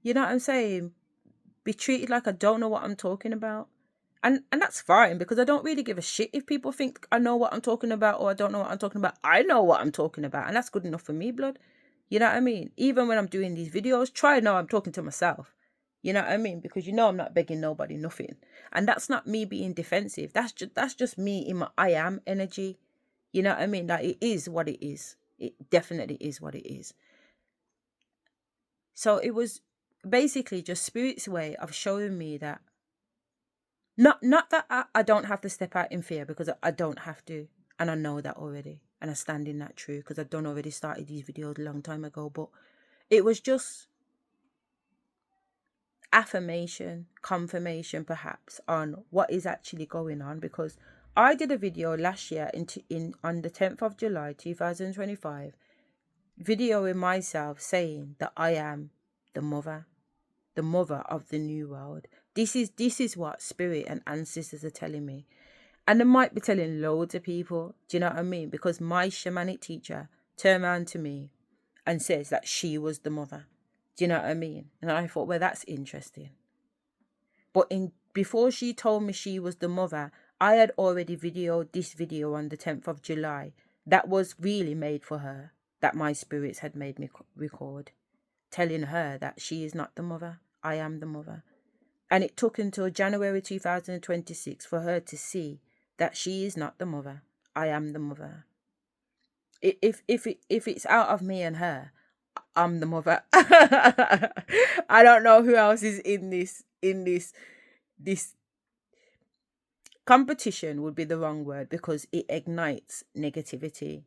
A: you know what I'm saying? Be treated like I don't know what I'm talking about. And that's fine, because I don't really give a shit if people think I know what I'm talking about or I don't know what I'm talking about. I know what I'm talking about, and that's good enough for me, blood. You know what I mean? Even when I'm doing these videos, try to know I'm talking to myself. You know what I mean? Because you know I'm not begging nobody nothing. And that's not me being defensive. That's just me in my I am energy. You know what I mean? Like, it is what it is. It definitely is what it is. So it was basically just Spirit's way of showing me that not that I don't have to step out in fear, because I don't have to, and I know that already, and I stand in that truth, because I've done already started these videos a long time ago. But it was just affirmation, confirmation perhaps, on what is actually going on, because I did a video last year on the 10th of July 2025, videoing myself saying that I am the mother of the new world. This is what spirit and ancestors are telling me. And they might be telling loads of people. Do you know what I mean? Because my shamanic teacher turned around to me and says that she was the mother. Do you know what I mean? And I thought, well, that's interesting. But before she told me she was the mother, I had already videoed this video on the 10th of July. That was really made for her, that my spirits had made me record, telling her that she is not the mother. I am the mother. And it took until January 2026 for her to see that she is not the mother. I am the mother. If it's out of me and her, I'm the mother. I don't know who else is in this competition would be the wrong word, because it ignites negativity.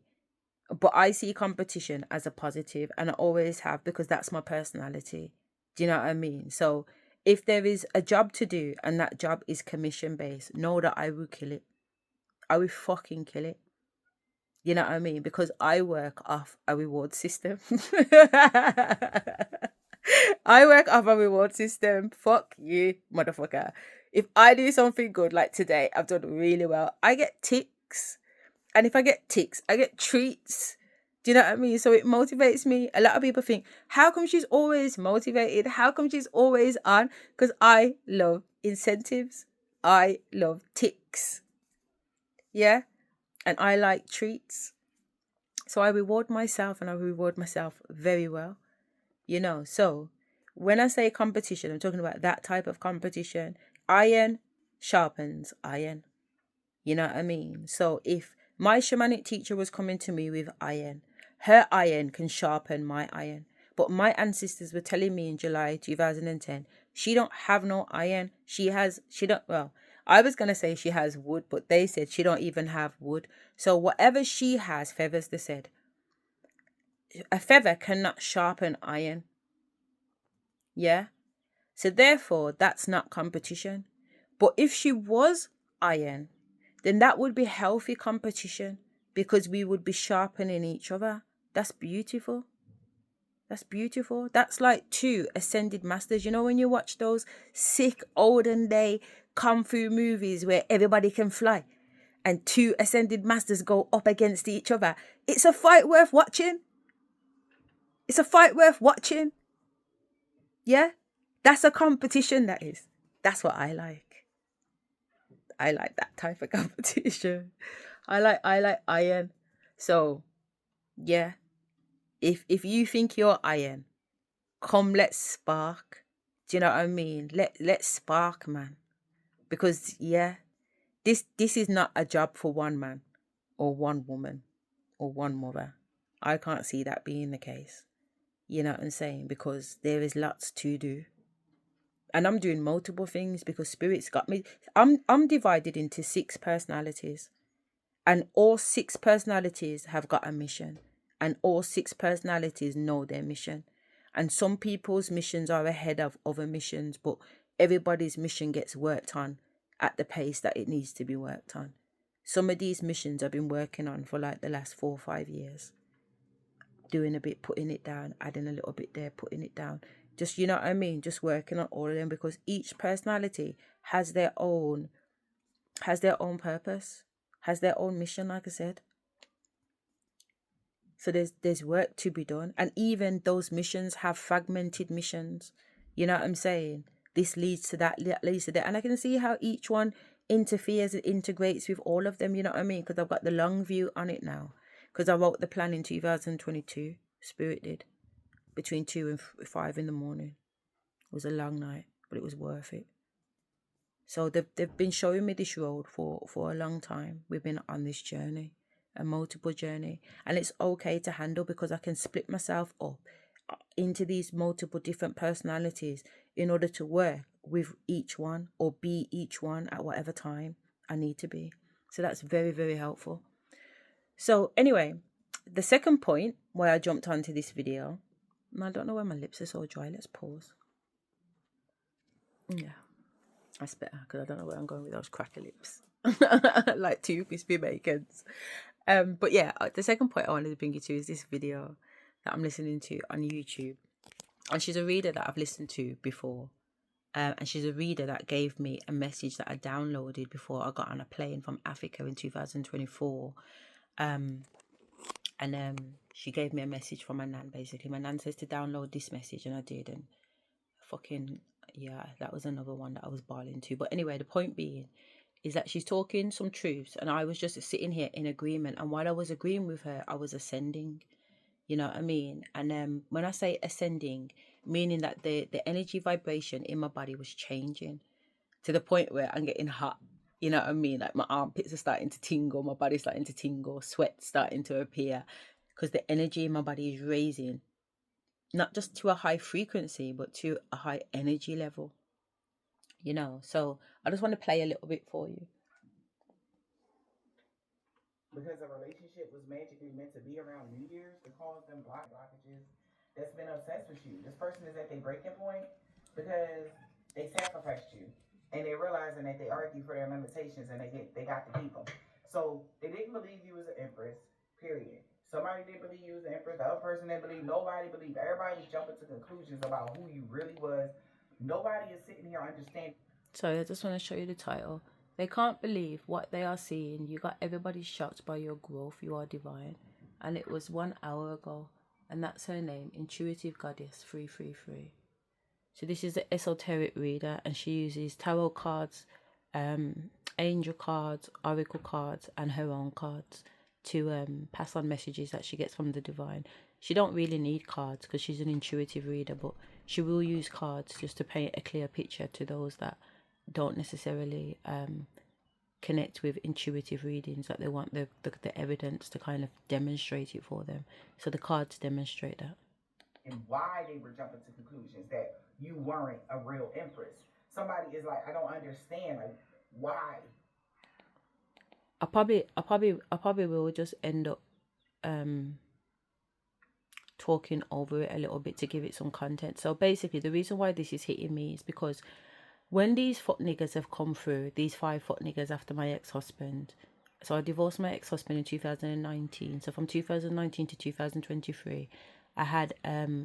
A: But I see competition as a positive, and I always have, because that's my personality. Do you know what I mean? So if there is a job to do and that job is commission based, know that I will kill it. I will fucking kill it. You know what I mean? Because I work off a reward system. I work off a reward system. Fuck you, motherfucker. If I do something good, like today, I've done really well, I get ticks. And if I get ticks, I get treats. Do you know what I mean? So it motivates me. A lot of people think, how come she's always motivated? How come she's always on? Because I love incentives. I love ticks. Yeah? And I like treats. So I reward myself, and I reward myself very well. You know, so when I say competition, I'm talking about that type of competition. Iron sharpens iron. You know what I mean? So if my shamanic teacher was coming to me with iron, her iron can sharpen my iron. But my ancestors were telling me in July 2010, she don't have no iron. I was going to say she has wood, but they said she don't even have wood. So whatever she has, feathers, they said. A feather cannot sharpen iron. Yeah? So therefore, that's not competition. But if she was iron, then that would be healthy competition, because we would be sharpening each other. That's beautiful. That's beautiful. That's like two ascended masters. You know, when you watch those sick olden day kung fu movies where everybody can fly and two ascended masters go up against each other, it's a fight worth watching. It's a fight worth watching. Yeah? That's a competition, that is. That's what I like. I like that type of competition. I like iron. So, yeah. If you think you're iron, come, let's spark. Do you know what I mean? Let's spark, man. Because yeah, this is not a job for one man or one woman or one mother. I can't see that being the case. You know what I'm saying? Because there is lots to do. And I'm doing multiple things because spirit's got me. I'm divided into 6 personalities. And all 6 personalities have got a mission. And all 6 personalities know their mission. And some people's missions are ahead of other missions, but everybody's mission gets worked on at the pace that it needs to be worked on. Some of these missions I've been working on for like the last 4 or 5 years. Doing a bit, putting it down, adding a little bit there, putting it down. Just, you know what I mean? Just working on all of them because each personality has their own purpose, has their own mission, like I said. So there's work to be done. And even those missions have fragmented missions. You know what I'm saying? This leads to that, leads to that. And I can see how each one interferes and integrates with all of them. You know what I mean? Because I've got the long view on it now. Because I wrote the plan in 2022. Spirit did. Between 2 and 5 in the morning. It was a long night, but it was worth it. So they've been showing me this road for a long time. We've been on this journey. A multiple journey, and it's okay to handle because I can split myself up into these multiple different personalities in order to work with each one or be each one at whatever time I need to be. So that's very, very helpful. So anyway, the second point why I jumped onto this video, and I don't know why my lips are so dry. Let's pause. Yeah, that's better because I don't know where I'm going with those cracker lips. Like 2 crispy bacons. But yeah, the second point I wanted to bring you to is this video that I'm listening to on YouTube. And she's a reader that I've listened to before. And she's a reader that gave me a message that I downloaded before I got on a plane from Africa in 2024. She gave me a message from my nan, basically. My nan says to download this message, and I did. And fucking, yeah, that was another one that I was bawling to. But anyway, the point being is that she's talking some truths, and I was just sitting here in agreement. And while I was agreeing with her, I was ascending. You know what I mean? And when I say ascending, meaning that the energy vibration in my body was changing to the point where I'm getting hot. You know what I mean? Like my armpits are starting to tingle, my body's starting to tingle, sweat starting to appear, because the energy in my body is raising, not just to a high frequency, but to a high energy level. You know, so I just want to play a little bit for you.
B: Because a relationship was magically meant to be around New Year's to cause them blockages that's been obsessed with you. This person is at their breaking point because they sacrificed you and they're realizing that they argue for their limitations and they got to keep them. So they didn't believe you was an empress, period. Somebody didn't believe you was an empress. The other person didn't believe. Nobody believed. Everybody was jumping to conclusions about who you really was. Nobody is sitting here understanding.
A: So I just want to show you the title. They can't believe what they are seeing. You got everybody shocked by your growth. You are divine. And it was 1 hour ago. And that's her name, Intuitive Goddess 333. So this is the esoteric reader, and she uses tarot cards, angel cards, oracle cards, and her own cards to pass on messages that she gets from the divine. She don't really need cards because she's an intuitive reader, but she will use cards just to paint a clear picture to those that don't necessarily connect with intuitive readings, that they want the evidence to kind of demonstrate it for them. So the cards demonstrate that.
B: And why they were jumping to conclusions that you weren't a real empress. Somebody is like, I don't understand, like, why?
A: I probably will just end up talking over it a little bit to give it some content. So basically, the reason why this is hitting me is because when these fuck niggas have come through, these 5 fuck niggas after my ex-husband. So I divorced my ex-husband in 2019. So from 2019 to 2023, I had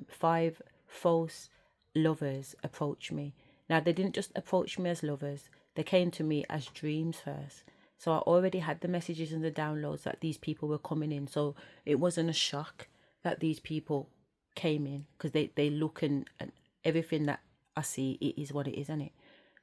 A: 5 false lovers approach me. Now, they didn't just approach me as lovers, they came to me as dreams first. So I already had the messages and the downloads that these people were coming in. So it wasn't a shock that these people came in, because they look and everything that I see, it is what it is, isn't it?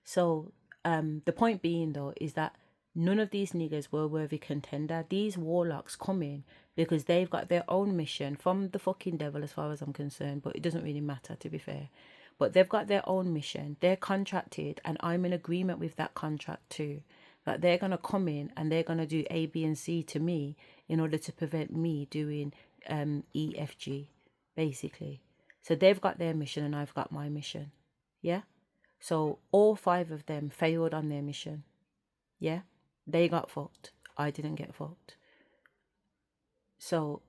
A: So the point being though is that none of these niggas were a worthy contender. These warlocks come in because they've got their own mission from the fucking devil, as far as I'm concerned, but it doesn't really matter, to be fair. But they've got their own mission. They're contracted, and I'm in agreement with that contract too. That they're going to come in and they're going to do A, B, and C to me in order to prevent me doing E, F, G, basically. So they've got their mission and I've got my mission. Yeah? So all 5 of them failed on their mission. Yeah? They got fucked. I didn't get fucked. So,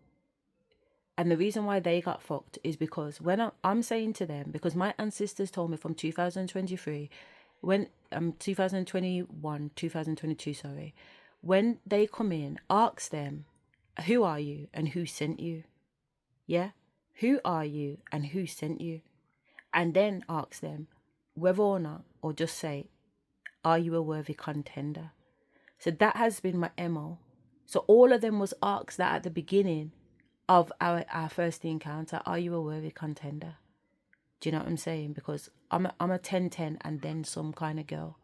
A: and the reason why they got fucked is because when I'm saying to them, because my ancestors told me from 2023, when 2021, 2022, sorry, when they come in, ask them, who are you and who sent you? Yeah? Who are you and who sent you? And then ask them whether or not, or just say, are you a worthy contender? So that has been my MO. So all of them was asked that at the beginning of our first encounter, are you a worthy contender? Do you know what I'm saying? Because I'm a 10-10 and then some kind of girl.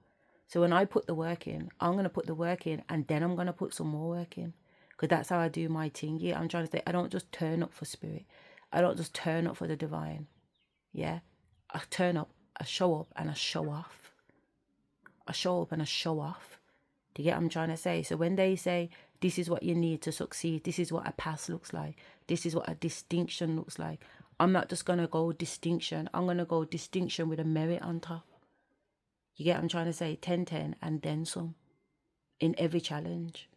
A: So when I put the work in, I'm going to put the work in and then I'm going to put some more work in. Because that's how I do my thing. Yeah, I'm trying to say, I don't just turn up for spirit. I don't just turn up for the divine. Yeah? I turn up, I show up and I show off. I show up and I show off. Do you get what I'm trying to say? So when they say, this is what you need to succeed, this is what a pass looks like, this is what a distinction looks like, I'm not just going to go distinction. I'm going to go distinction with a merit on top. You get what I'm trying to say? 10-10 and then some in every challenge.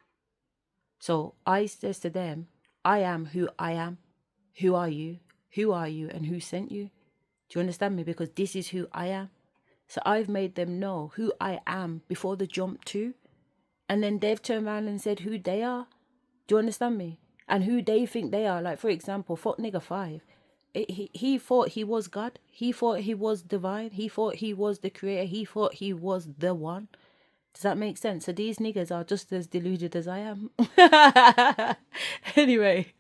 A: So I says to them, I am who I am. Who are you? Who are you and who sent you? Do you understand me? Because this is who I am. So I've made them know who I am before the jump too. And then they've turned around and said who they are. Do you understand me? And who they think they are. Like, for example, fuck nigga 5. He thought he was God. He thought he was divine. He thought he was the creator. He thought he was the one. Does that make sense? So these niggas are just as deluded as I am. Anyway,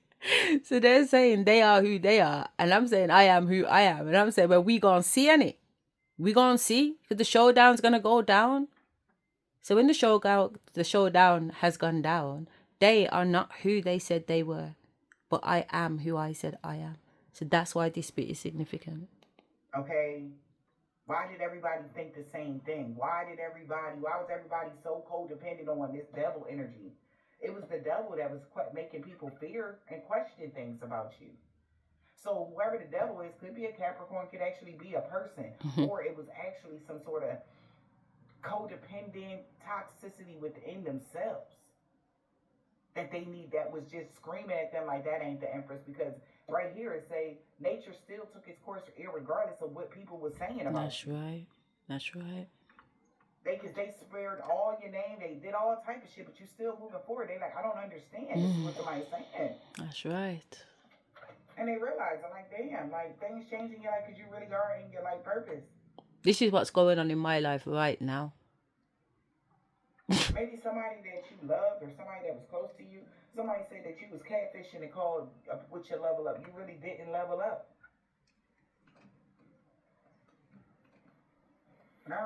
A: so they're saying they are who they are. And I'm saying I am who I am. And I'm saying, well, we gonna see, innit? We gonna see. Because the showdown's gonna go down. So when the showdown has gone down, they are not who they said they were. But I am who I said I am. So that's why this bit is significant.
B: Okay. Why did everybody think the same thing? Why was everybody so codependent on this devil energy? It was the devil that was making people fear and question things about you. So whoever the devil is could be a Capricorn, could actually be a person, or it was actually some sort of codependent toxicity within themselves that they need, that was just screaming at them like that ain't the Empress. Because right here it say nature still took its course irregardless of what people were saying about
A: That's
B: you.
A: right. That's right.
B: They spared all your name, they did all type of shit, but you still moving forward. They like, I don't understand. This is what somebody's saying.
A: That's right.
B: And they realize, I'm like, damn, like things changing your life because you really are in your life purpose.
A: This is what's going on in my life right now.
B: Maybe somebody that you loved or somebody that was close to you, somebody said that you was catfishing and called with your level up. You really didn't level up. No,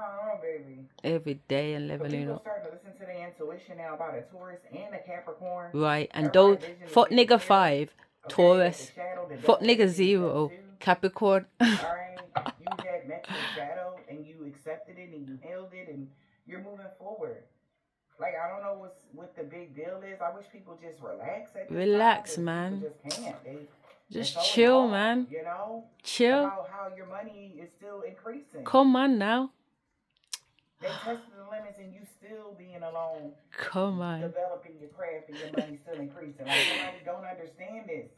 B: baby.
A: Every day and
B: But
A: leveling
B: people
A: up.
B: starting to listen to their intuition now about a Taurus and a Capricorn.
A: Right, and those fuck nigga 5, Taurus, fuck nigga 0, Capricorn.
B: Alright, you had met your shadow and you accepted it and you held it and you're moving forward. Like, I don't know what the big deal is. I wish people just relax at this
A: Relax,
B: time,
A: man.
B: People just can't.
A: Just chill,
B: hard,
A: man.
B: You know?
A: Chill.
B: About how your money is still increasing.
A: Come on now.
B: They tested the limits and you still being alone.
A: Come on.
B: Developing your craft and your money still increasing. Like, somebody don't understand this.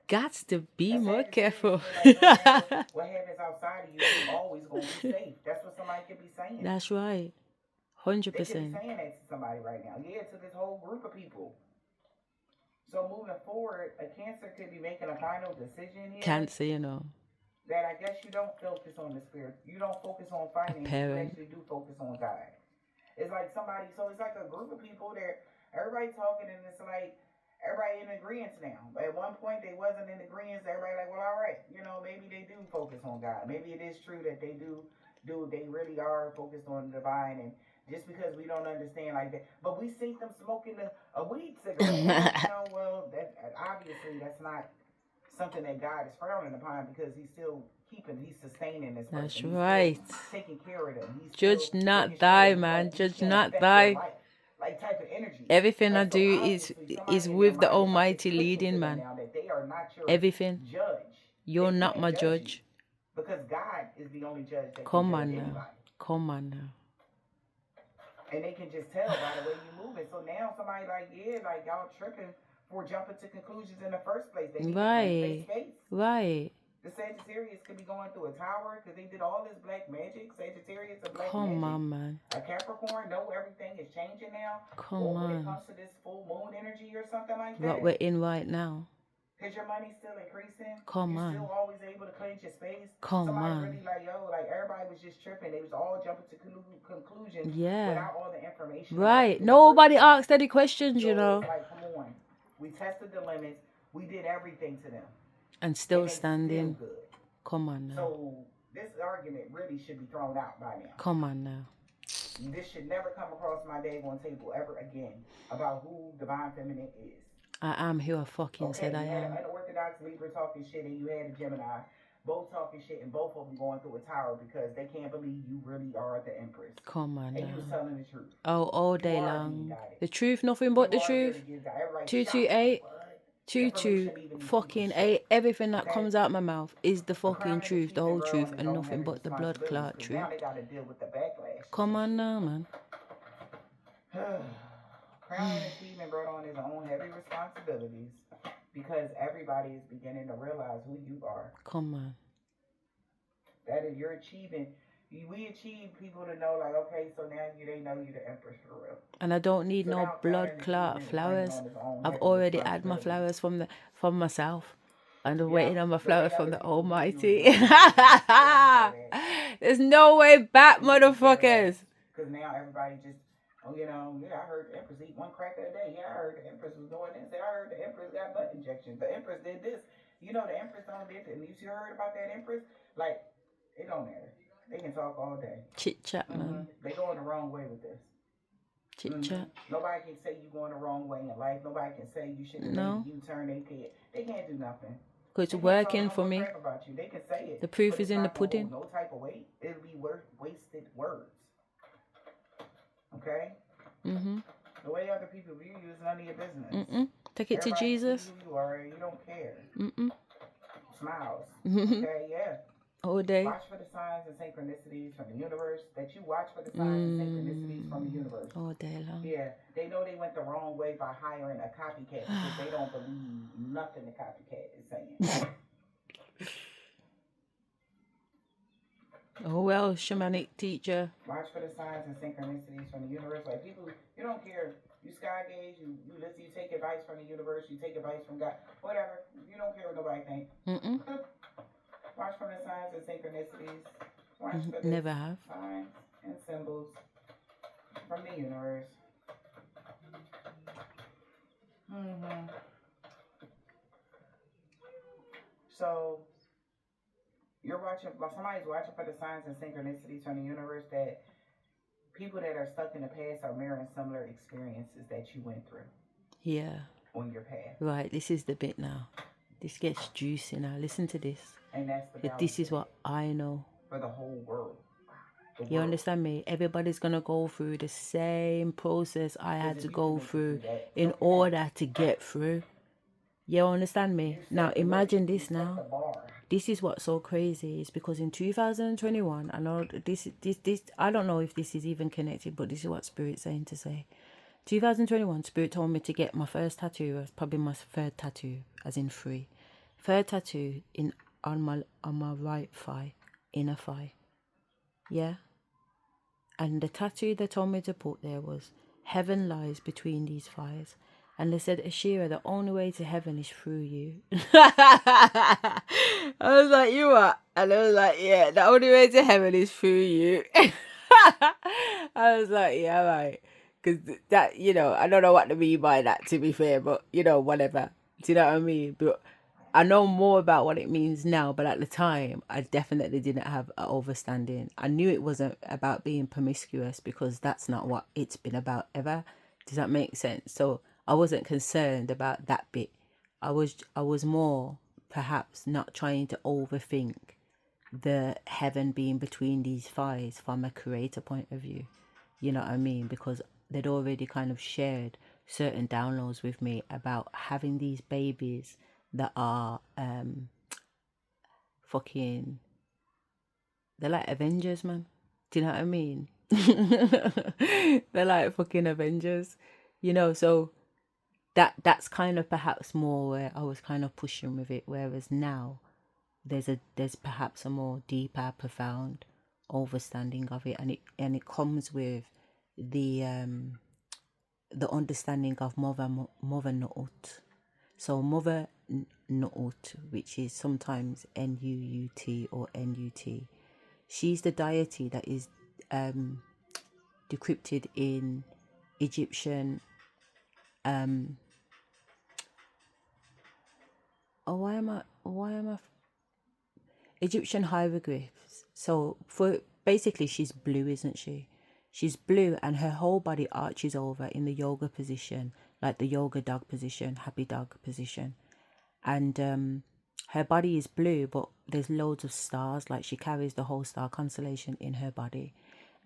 A: Gots to be more careful.
B: Like, no matter what happens outside of you, you always gonna be safe. That's what somebody could be saying.
A: That's right. 100%.
B: They could be saying that to somebody right now. Yeah, to this whole group of people. So moving forward, a Cancer could be making a final decision here.
A: Cancer, you know.
B: That I guess you don't focus on the spirit. You don't focus on finance. You actually do focus on God. It's like somebody, so it's like a group of people that everybody talking, and it's like everybody in agreement now. At one point they wasn't in agreement. Everybody like, well, all right, maybe they do focus on God. Maybe it is true that they they really are focused on the divine, and just because we don't understand like that, but we see them smoking a weed cigarette. Well, that obviously that's not something that God is frowning upon, because he's still he's sustaining this person.
A: That's right.
B: He's taking care of them. He's
A: judge not thy, man. Judge not thy.
B: Like type of energy.
A: Everything I
B: So
A: do is with the Almighty leading, man.
B: That they are not your
A: Everything.
B: Judge.
A: You're not my judge.
B: Because God is the only judge that
A: Come
B: can
A: on
B: judge
A: now.
B: anybody.
A: Come on now.
B: And they can just tell by the way you moving. So now somebody like, like y'all tripping for jumping to conclusions in the first place. They
A: Right. Right.
B: The Sagittarius could be going through a tower because they did all this black magic. Sagittarius are black magic.
A: Come on, man.
B: A Capricorn, know everything is changing now.
A: Come
B: or when
A: on.
B: it comes to this full moon energy or something like that.
A: What we're in right now.
B: Because your money's still increasing.
A: Come
B: You're
A: on.
B: still always able to cleanse your space.
A: Come
B: Somebody
A: on.
B: really like, like everybody was just tripping. They was all jumping to conclusions without all the information.
A: Right. Nobody asked any questions,
B: so
A: you know.
B: It's like, come on. We tested the limits. We did everything to them.
A: And still standing.
B: Still good.
A: Come on now.
B: So this argument really should be thrown out by now.
A: Come on now.
B: This should never come across my daggone table ever again about who divine feminine is.
A: I am who I fucking said I am.
B: You had an unorthodox Libra talking shit, and you had a Gemini both talking shit, and both of them going through a tower because they can't believe you really are the Empress.
A: Come on now.
B: And you was telling the truth.
A: Oh, all day long. The truth, nothing but the truth. 228. 22 fucking 8. Everything that comes out my mouth is the fucking truth, the whole truth, and nothing but the blood clot truth.
B: Now they got to deal with the backlash.
A: Come on now, man.
B: Crown achievement brought on his own heavy responsibilities because everybody is beginning to realize who you are.
A: Come on.
B: That is, you're achieving. We achieve people to know, like, okay, so now they know you're the Empress for real.
A: And I don't need no blood clot flowers. I've already had my flowers from myself. And I'm waiting on my flowers from the Almighty. There's no way back, motherfuckers.
B: Because now everybody just, I heard the Empress eat one cracker a day. Yeah, I heard the Empress was doing this. I heard the Empress got butt injections. The Empress did this. The Empress don't did this. And you heard about that Empress? Like, it don't matter. They can talk all day.
A: Chit chat, man.
B: They going the wrong way with this.
A: Chit chat.
B: Nobody can say you going the wrong way in life. Nobody can say you shouldn't make a U-turn. They can't do nothing.
A: Because it's working for me.
B: They can say it.
A: The proof is in the pudding.
B: No type of weight. It'll be wasted words. Okay?
A: Mm-hmm.
B: The way other people view you is none of your business.
A: Mm-mm. Take it to Jesus.
B: You are, you don't care.
A: Mm-mm.
B: Smiles. Okay, yeah.
A: All day.
B: Watch for the signs and synchronicities from the universe. That you watch for the signs and synchronicities from the universe.
A: All day long.
B: Yeah. They know they went the wrong way by hiring a copycat because they don't believe nothing the copycat is saying.
A: Oh well, shamanic teacher.
B: Watch for the signs and synchronicities from the universe. Like people, you don't care. You sky gaze, you listen, you take advice from the universe, you take advice from God, whatever. You don't care what nobody thinks. Watch for the signs and synchronicities. Watch for the
A: Never have.
B: signs and symbols from the universe. So somebody's watching for the signs and synchronicities from the universe that people that are stuck in the past are mirroring similar experiences that you went through.
A: Yeah.
B: On your path.
A: Right, this is the bit now. This gets juicy now. Listen to this.
B: And that's the
A: this is what I know.
B: For the whole world.
A: You understand me? Everybody's going to go through the same process I had to go through in order to get through. You understand me? Now, imagine this now. This is what's so crazy is because in 2021, I know this, I don't know if this is even connected, but this is what Spirit's saying to say. 2021, Spirit told me to get my first tattoo. It's probably my third tattoo, as in 3. Third tattoo on my right thigh, inner thigh. Yeah? And the tattoo they told me to put there was, heaven lies between these thighs. And they said, Asherah, the only way to heaven is through you. I was like, you what? And I was like, yeah, the only way to heaven is through you. I was like, yeah, right. Because that, I don't know what to mean by that, to be fair, but, whatever. Do you know what I mean? But I know more about what it means now, but at the time, I definitely didn't have an overstanding. I knew it wasn't about being promiscuous because that's not what it's been about ever. Does that make sense? So I wasn't concerned about that bit. I was more perhaps not trying to overthink the heaven being between these fires from a creator point of view. You know what I mean? Because they'd already kind of shared certain downloads with me about having these babies that are fucking, they're like Avengers, man. Do you know what I mean? They're like fucking Avengers, so that's kind of perhaps more where I was kind of pushing with it, whereas now there's perhaps a more deeper, profound understanding of it, and it comes with the understanding of mother Nuut. So mother Nuut, which is sometimes Nuut or Nut, she's the deity that is decrypted in Egyptian Egyptian hieroglyphs. So for basically she's blue, isn't she? She's blue and her whole body arches over in the yoga position, like the yoga dog position, happy dog position. And her body is blue, but there's loads of stars, like she carries the whole star constellation in her body.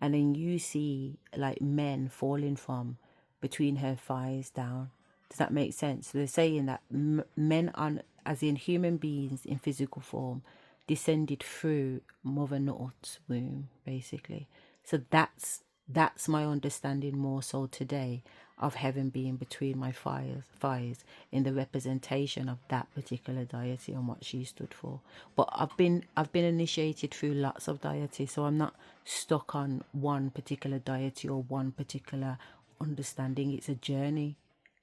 A: And then you see like men falling from between her thighs down. Does that make sense? So they're saying that men, as in human beings in physical form, descended through Mother Nuut's womb, basically. So that's my understanding more so today of heaven being between my thighs in the representation of that particular deity and what she stood for. But I've been initiated through lots of deities, so I'm not stuck on one particular deity or one particular understanding. It's a journey.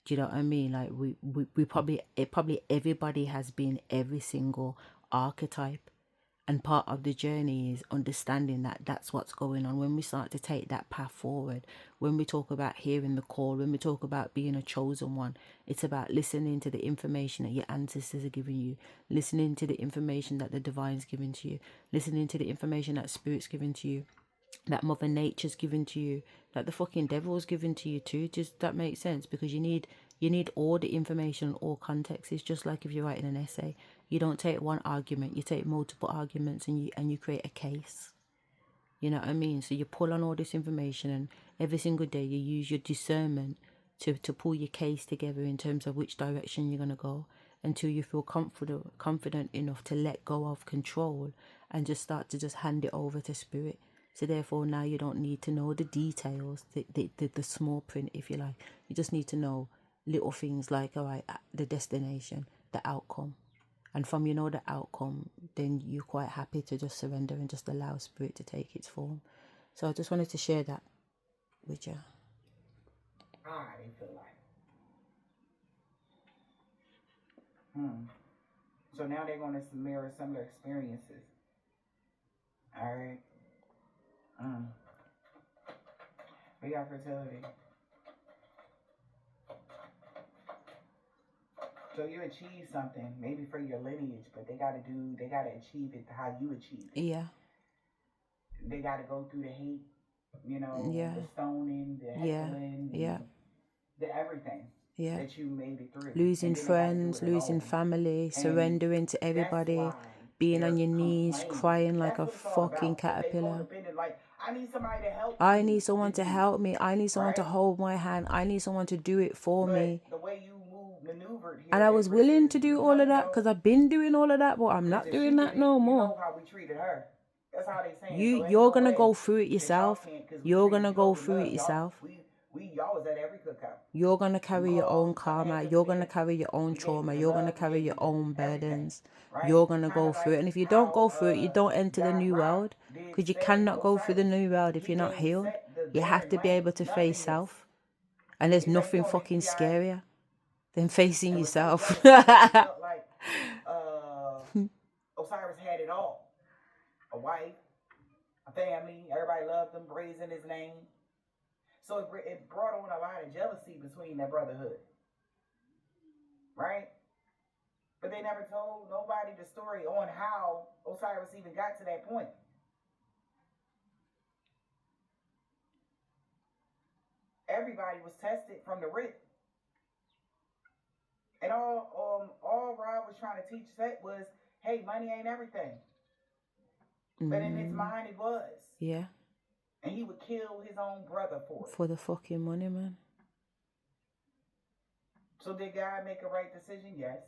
A: Do you know what I mean? Like we probably everybody has been every single archetype. And part of the journey is understanding that that's what's going on. When we start to take that path forward, when we talk about hearing the call, when we talk about being a chosen one, it's about listening to the information that your ancestors are giving you, listening to the information that the divine's giving to you, listening to the information that spirit's giving to you, that Mother Nature's given to you, that the fucking devil's given to you too. Just that makes sense, because you need all the information, all contexts. It's just like if you're writing an essay, you don't take one argument, you take multiple arguments, and you create a case. You know what I mean? So you pull on all this information, and every single day you use your discernment to pull your case together in terms of which direction you're gonna go, until you feel confident enough to let go of control and just start to just hand it over to spirit. So therefore now you don't need to know the details, the small print, if you like. You just need to know little things like, all right, the destination, the outcome. And from the outcome, then you're quite happy to just surrender and just allow spirit to take its form. So I just wanted to share that with you.
B: I feel like. So now they're going to mirror similar experiences. All right. We got fertility. So you achieve something, maybe for your lineage, but they gotta achieve it how you achieve it.
A: Yeah.
B: They gotta go through the hate,
A: Yeah.
B: the stoning, the heckling, the everything.
A: Yeah.
B: That you made it through.
A: Losing friends, losing family, surrendering to everybody, being on your knees, crying like a fucking caterpillar.
B: Like, I need somebody to help me.
A: I need someone to help me. I need someone to hold my hand. I need someone to do it for me.
B: The way you maneuvered here,
A: and I was willing to do all of that because I've been doing all of that, but I'm not doing that no more.
B: You know how we treated her. That's how they saying.
A: You're gonna go through it yourself. You're gonna go through it yourself.
B: Y'all was at every cookout.
A: You're gonna carry your own karma. You're gonna carry your own trauma. You're gonna carry your own burdens. You're gonna go through it. And if you don't go through it, you don't enter the new world, because you cannot go through the new world if you're not healed. You have to be able to face self. And there's nothing fucking scarier. Then facing
B: And what's so
A: yourself.
B: devastating, it felt like Osiris had it all. A wife, a family, everybody loved him, praising his name. So it brought on a lot of jealousy between that brotherhood. Right? But they never told nobody the story on how Osiris even got to that point. Everybody was tested from the rip. And all Rob was trying to teach Set was, hey, money ain't everything. But in his mind it was.
A: Yeah.
B: And he would kill his own brother for it.
A: For the fucking money, man.
B: So did God make a right decision? Yes.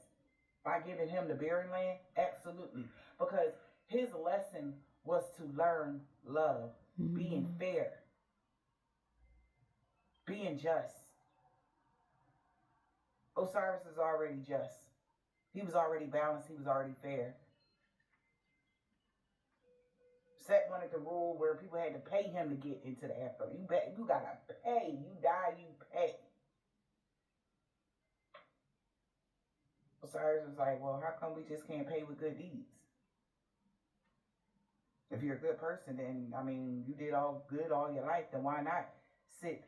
B: By giving him the barren land? Absolutely. Because his lesson was to learn love, being fair, being just. Osiris is already just. He was already balanced. He was already fair. Set wanted to rule where people had to pay him to get into the afterlife. You gotta pay. You die, you pay. Osiris was like, well, how come we just can't pay with good deeds? If you're a good person, then, I mean, you did all good all your life, then why not sit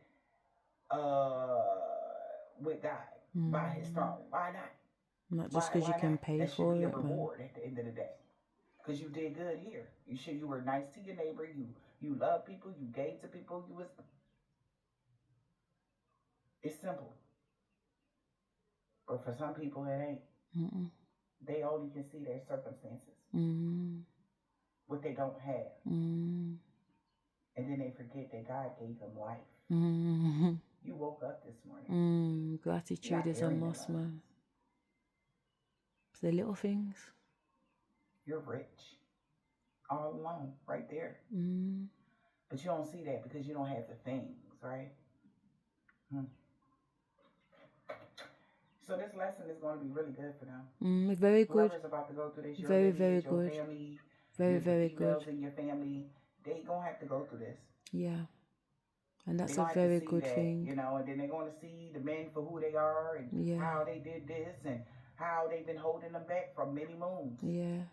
B: with God by his throne? Why not?
A: Not just because you can pay
B: that
A: for
B: should be
A: it,
B: a reward at the end of the day. Because you did good here. You were nice to your neighbor. You loved people. You gave to people. It's simple. But for some people, it ain't. They only can see their circumstances. What they don't have. And then they forget that God gave them life. You woke up this morning.
A: Gratitude is a must, man. It's the little things.
B: You're rich. All alone, right there. But you don't see that because you don't have the things, right? So this lesson is going to be really good for them.
A: Very good.
B: Whoever's about to go through this,
A: very, very good.
B: Family,
A: very good.
B: In your family, they gonna have to go through this.
A: Yeah, and that's a very good thing.
B: You know, and then they're going to see the men for who they are and how they did this and how they've been holding them back for many moons.
A: Yeah.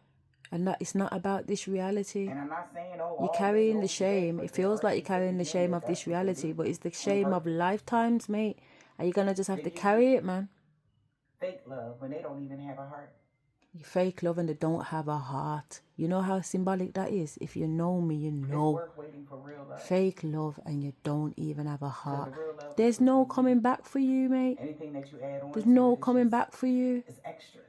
A: And that it's not about this reality.
B: And I'm not saying,
A: you're carrying the shame. It feels like you're carrying the shame of this reality, but it's the shame of lifetimes, mate. Are you gonna just have to carry it, man?
B: Fake love when they don't even have a heart.
A: You fake love and they don't have a heart. You know how symbolic that is? If you know me, you know.
B: It's worth waiting for real love.
A: Fake love and you don't even have a heart. There's no coming back for you, mate.
B: Anything that you add on,
A: there's no coming back for you.
B: It's extras.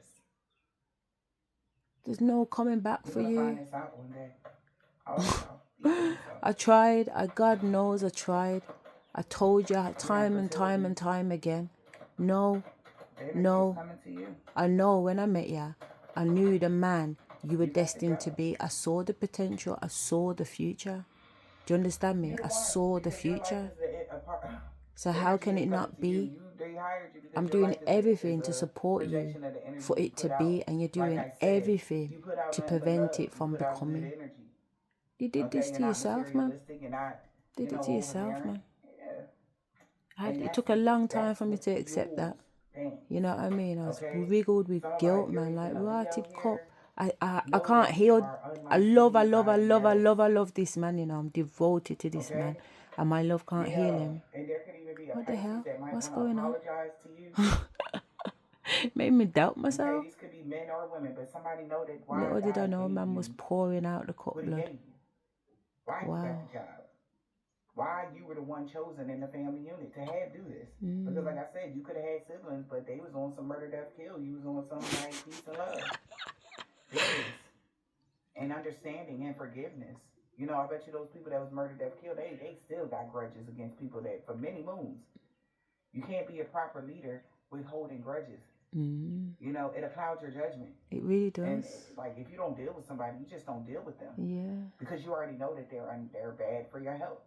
A: There's no coming back for you.
B: Find this out one day.
A: I tried. God knows I tried. I told you time and time and time again. No. I know when I met you, I knew the man you were destined to be. I saw the potential. I saw the future. Do you understand me? I saw the future. So how can it not be? I'm doing everything to support you for it to be, and you're doing everything to prevent it from becoming. You did this to yourself, man. Did it to yourself, man. It took a long time for me to accept that. You know what I mean? I was riddled with guilt, man. Like, rotted cup. I can't heal. I love this man, you know. I'm devoted to this man. And my love can't heal him. What the hell? What's going on? Made me doubt myself.
B: These could be men or women, but somebody know that why.
A: Little did I know, man was pouring out the cup blood.
B: Wow. Why you were the one chosen in the family unit to do this? Because like I said, you could have had siblings, but they was on some murder, death, kill. You was on some like peace and love. And understanding and forgiveness. You know, I bet you those people that was murdered, death, killed, they still got grudges against people that for many moons. You can't be a proper leader with holding grudges. You know, it'll cloud your judgment.
A: It really does.
B: And like if you don't deal with somebody, you just don't deal with them.
A: Yeah. Because
B: you already know that they're bad for your health.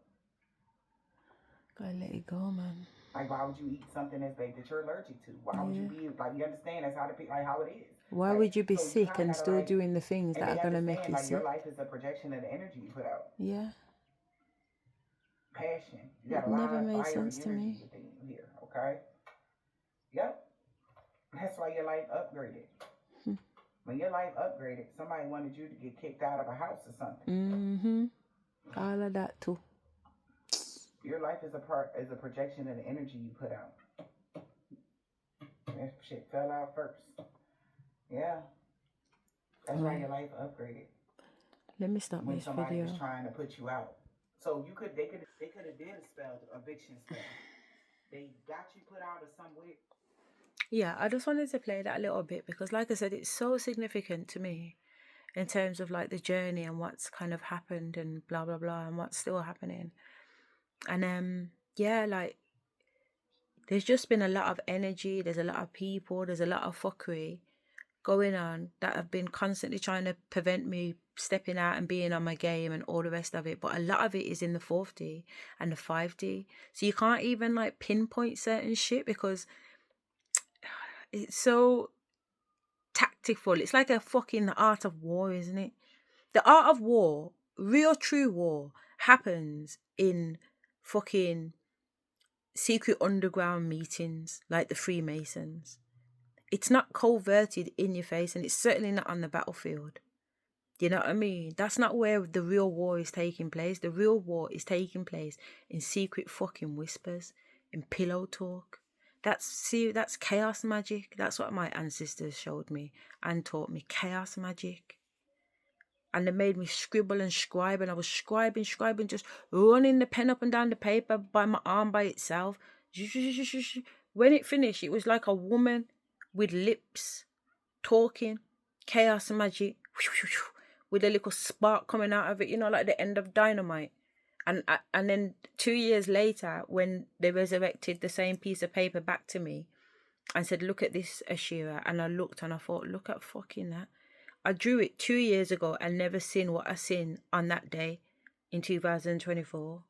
A: Gotta let it go, man.
B: Like, why would you eat something that's bad that you're allergic to? Why would you be like? You understand that's how it is.
A: Why would you be sick and still doing the things that are gonna make you sick?
B: Your life is a projection of the energy you put out.
A: Yeah.
B: Passion.
A: It never made sense to me.
B: Here, okay. Yep. why your life upgraded. When your life upgraded, somebody wanted you to get kicked out of a house or something.
A: All of that too.
B: Your life is a projection of the energy you put out. That shit fell out first. Yeah. That's why your life upgraded.
A: Let me stop
B: when
A: this
B: somebody
A: video.
B: was trying to put you out. So they could have did a spell, eviction spell. They got you put out of somewhere.
A: Yeah, I just wanted to play that a little bit because, like I said, it's so significant to me in terms of like the journey and what's kind of happened and blah blah blah and what's still happening. And yeah, like there's just been a lot of energy, there's a lot of people, there's a lot of fuckery going on that have been constantly trying to prevent me stepping out and being on my game and all the rest of it. But a lot of it is in the 4D and the 5D. So you can't even like pinpoint certain shit because it's so tactful. It's like a fucking art of war, isn't it? The art of war, real true war, happens in fucking secret underground meetings like the Freemasons. It's not coverted in your face, and it's certainly not on the battlefield. You know what I mean? That's not where the real war is taking place. The real war is taking place in secret fucking whispers, in pillow talk. That's chaos magic. That's what my ancestors showed me and taught me. Chaos magic. And they made me scribble and scribe, and I was scribing, just running the pen up and down the paper by my arm by itself. When it finished, it was like a woman with lips talking, chaos magic, with a little spark coming out of it, you know, like the end of dynamite. And then 2 years later, when they resurrected the same piece of paper back to me and said, look at this, Asherah, and I looked and I thought, look at fucking that. I drew it 2 years ago and never seen what I seen on that day in 2024.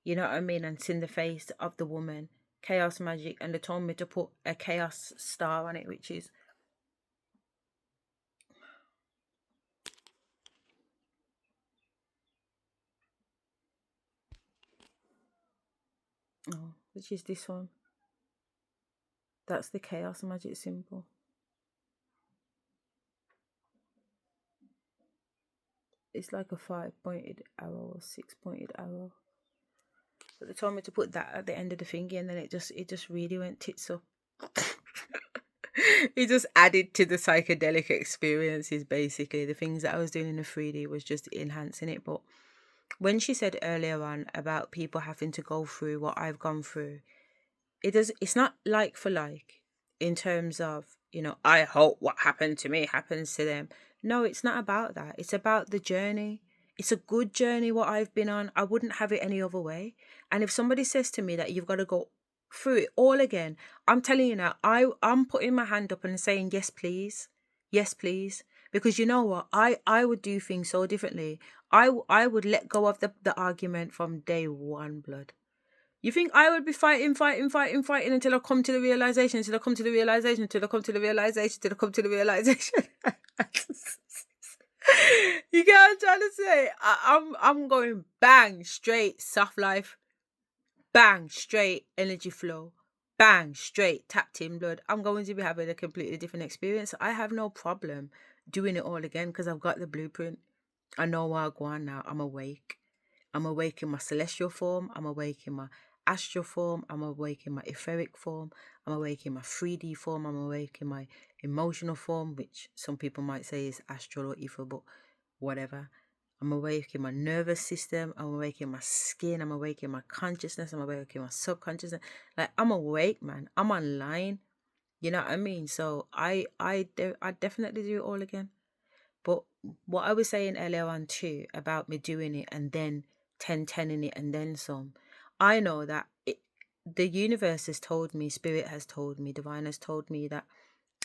A: You know what I mean? And seen the face of the woman, chaos magic, and they told me to put a chaos star on it, which is which is this one. That's the chaos magic symbol. It's like a 5-pointed arrow or 6-pointed arrow. But they told me to put that at the end of the thingy, and then it just really went tits up. It just added to the psychedelic experiences, basically. The things that I was doing in the 3D was just enhancing it. But when she said earlier on about people having to go through what I've gone through, it's not like for like in terms of, you know, I hope what happened to me happens to them. No, it's not about that. It's about the journey. It's a good journey what I've been on. I wouldn't have it any other way. And if somebody says to me that you've got to go through it all again, I'm telling you now, I'm putting my hand up and saying, yes, please. Yes, please. Because you know what? I would do things so differently. I would let go of the argument from day one, blood. You think I would be fighting until I come to the realization, until I come to the realization, until I come to the realization, until I come to the realization? You get what I'm trying to say? I'm going bang, straight, soft life, bang, straight, energy flow, bang, straight, tapped in blood. I'm going to be having a completely different experience. I have no problem doing it all again because I've got the blueprint. I know where I go on now. I'm awake. I'm awake in my celestial form. I'm awake in my astral form. I'm awake in my etheric form. I'm awake in my 3D form. I'm awake in my emotional form, which some people might say is astral or ether, but whatever. I'm awake in my nervous system. I'm awake in my skin. I'm awake in my consciousness. I'm awake in my subconsciousness. Like, I'm awake, man. I'm online. You know what I mean? So I definitely do it all again. But what I was saying earlier on too about me doing it and then 10-10ing it and then some, I know that the universe has told me, spirit has told me, divine has told me that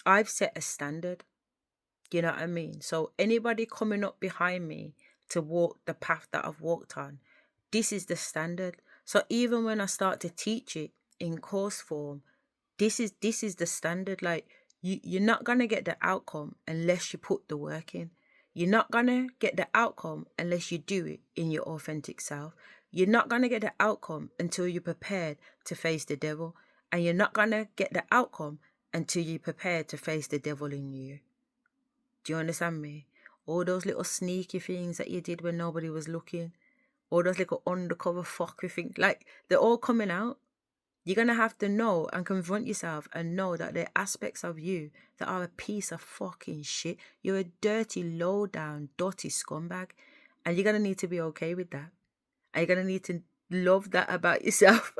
A: I've set a standard. You know what I mean? So anybody coming up behind me to walk the path that I've walked on, this is the standard. So even when I start to teach it in course form, this is the standard. Like you're not gonna get the outcome unless you put the work in. You're not gonna get the outcome unless you do it in your authentic self. You're not gonna get the outcome until you're prepared to face the devil. And you're not gonna get the outcome until you're prepared to face the devil in you. Do you understand me? All those little sneaky things that you did when nobody was looking, all those little undercover fuckery things, like, they're all coming out. You're going to have to know and confront yourself and know that there are aspects of you that are a piece of fucking shit. You're a dirty, low-down, dirty scumbag. And you're going to need to be okay with that. And you're going to need to love that about yourself.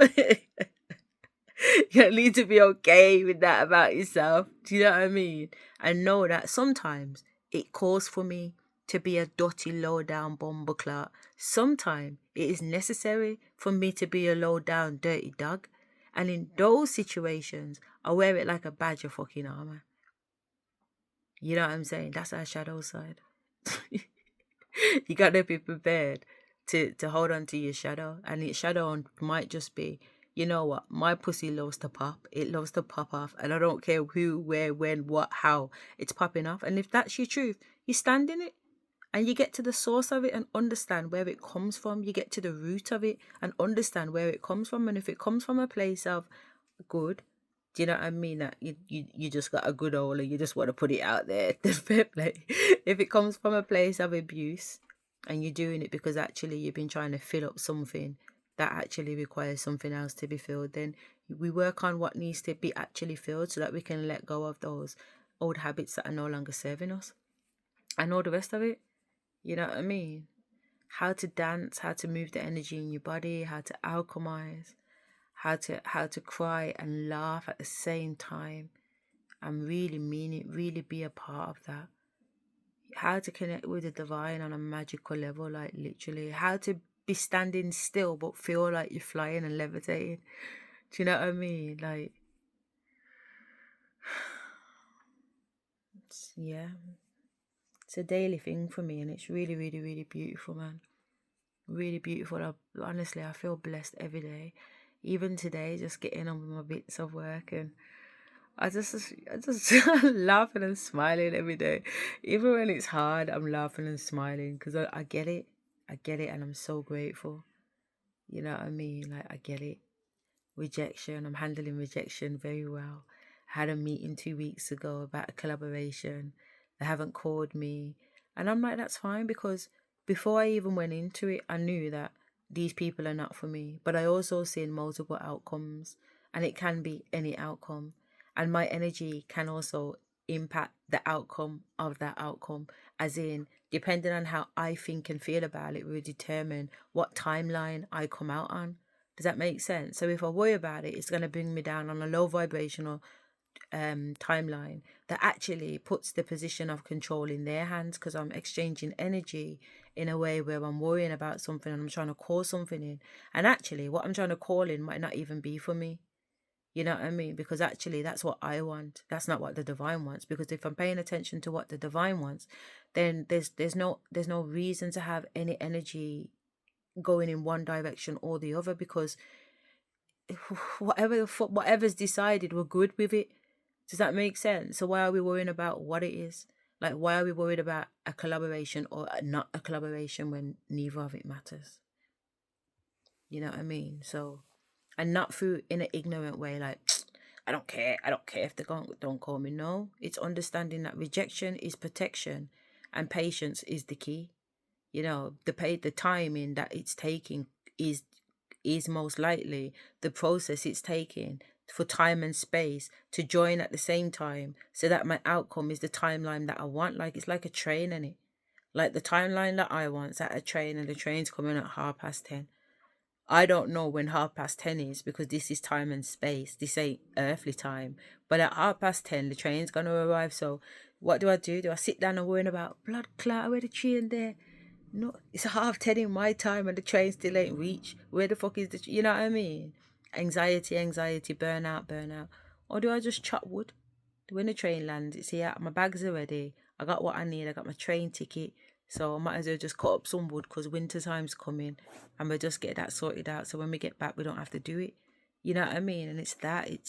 A: You need to be okay with that about yourself. Do you know what I mean? And know that sometimes it calls for me to be a dirty, low-down bumbleclot. Sometimes it is necessary for me to be a low-down, dirty dog. And in those situations, I wear it like a badge of fucking armor. You know what I'm saying? That's our shadow side. You got to be prepared to hold on to your shadow. And your shadow might just be, you know what? My pussy loves to pop. It loves to pop off. And I don't care who, where, when, what, how. It's popping off. And if that's your truth, you stand in it. And you get to the source of it and understand where it comes from. You get to the root of it and understand where it comes from. And if it comes from a place of good, do you know what I mean? That you just got a good hole and you just want to put it out there. Fair play. If it comes from a place of abuse and you're doing it because actually you've been trying to fill up something that actually requires something else to be filled, then we work on what needs to be actually filled so that we can let go of those old habits that are no longer serving us and all the rest of it. You know what I mean? How to dance, how to move the energy in your body, how to alchemize, how to cry and laugh at the same time and really mean it, really be a part of that. How to connect with the divine on a magical level, like literally. How to be standing still but feel like you're flying and levitating. Do you know what I mean? Like, yeah. It's a daily thing for me and it's really, really, really beautiful, man. Really beautiful. Honestly, I feel blessed every day. Even today, just getting on with my bits of work, and I just laughing and smiling every day. Even when it's hard, I'm laughing and smiling because I get it. I get it, and I'm so grateful. You know what I mean? Like, I get it. Rejection. I'm handling rejection very well. I had a meeting 2 weeks ago about a collaboration. They haven't called me. And I'm like, that's fine, because before I even went into it, I knew that these people are not for me. But I also seen multiple outcomes, and it can be any outcome. And my energy can also impact the outcome of that outcome, as in, depending on how I think and feel about it, will determine what timeline I come out on. Does that make sense? So if I worry about it, it's going to bring me down on a low vibrational timeline that actually puts the position of control in their hands, because I'm exchanging energy in a way where I'm worrying about something and I'm trying to call something in. And actually, what I'm trying to call in might not even be for me. You know what I mean? Because actually, that's what I want. That's not what the divine wants. Because if I'm paying attention to what the divine wants, then there's no reason to have any energy going in one direction or the other, because whatever's decided, we're good with it. Does that make sense? So why are we worrying about what it is? Like, why are we worried about a collaboration or not a collaboration when neither of it matters? You know what I mean? So, and not through in an ignorant way, like, I don't care if they don't call me. No, it's understanding that rejection is protection and patience is the key. You know, the timing that it's taking is most likely the process it's taking for time and space to join at the same time, so that my outcome is the timeline that I want. Like, it's like a train, and it, like, the timeline that I want's at a train, and the train's coming at 10:30. I don't know when 10:30 is, because this is time and space. This ain't earthly time. But at 10:30, the train's gonna arrive. So what do? Do I sit down and worry about blood clot? Where the train there? No, it's 10:30 in my time and the train still ain't reached. Where the fuck is the? You know what I mean? Anxiety, burnout. Or do I just chop wood? When the train lands, it's here. My bags are ready. I got what I need. I got my train ticket. So I might as well just cut up some wood, because winter time's coming, and we'll just get that sorted out. So when we get back, we don't have to do it. You know what I mean? And it's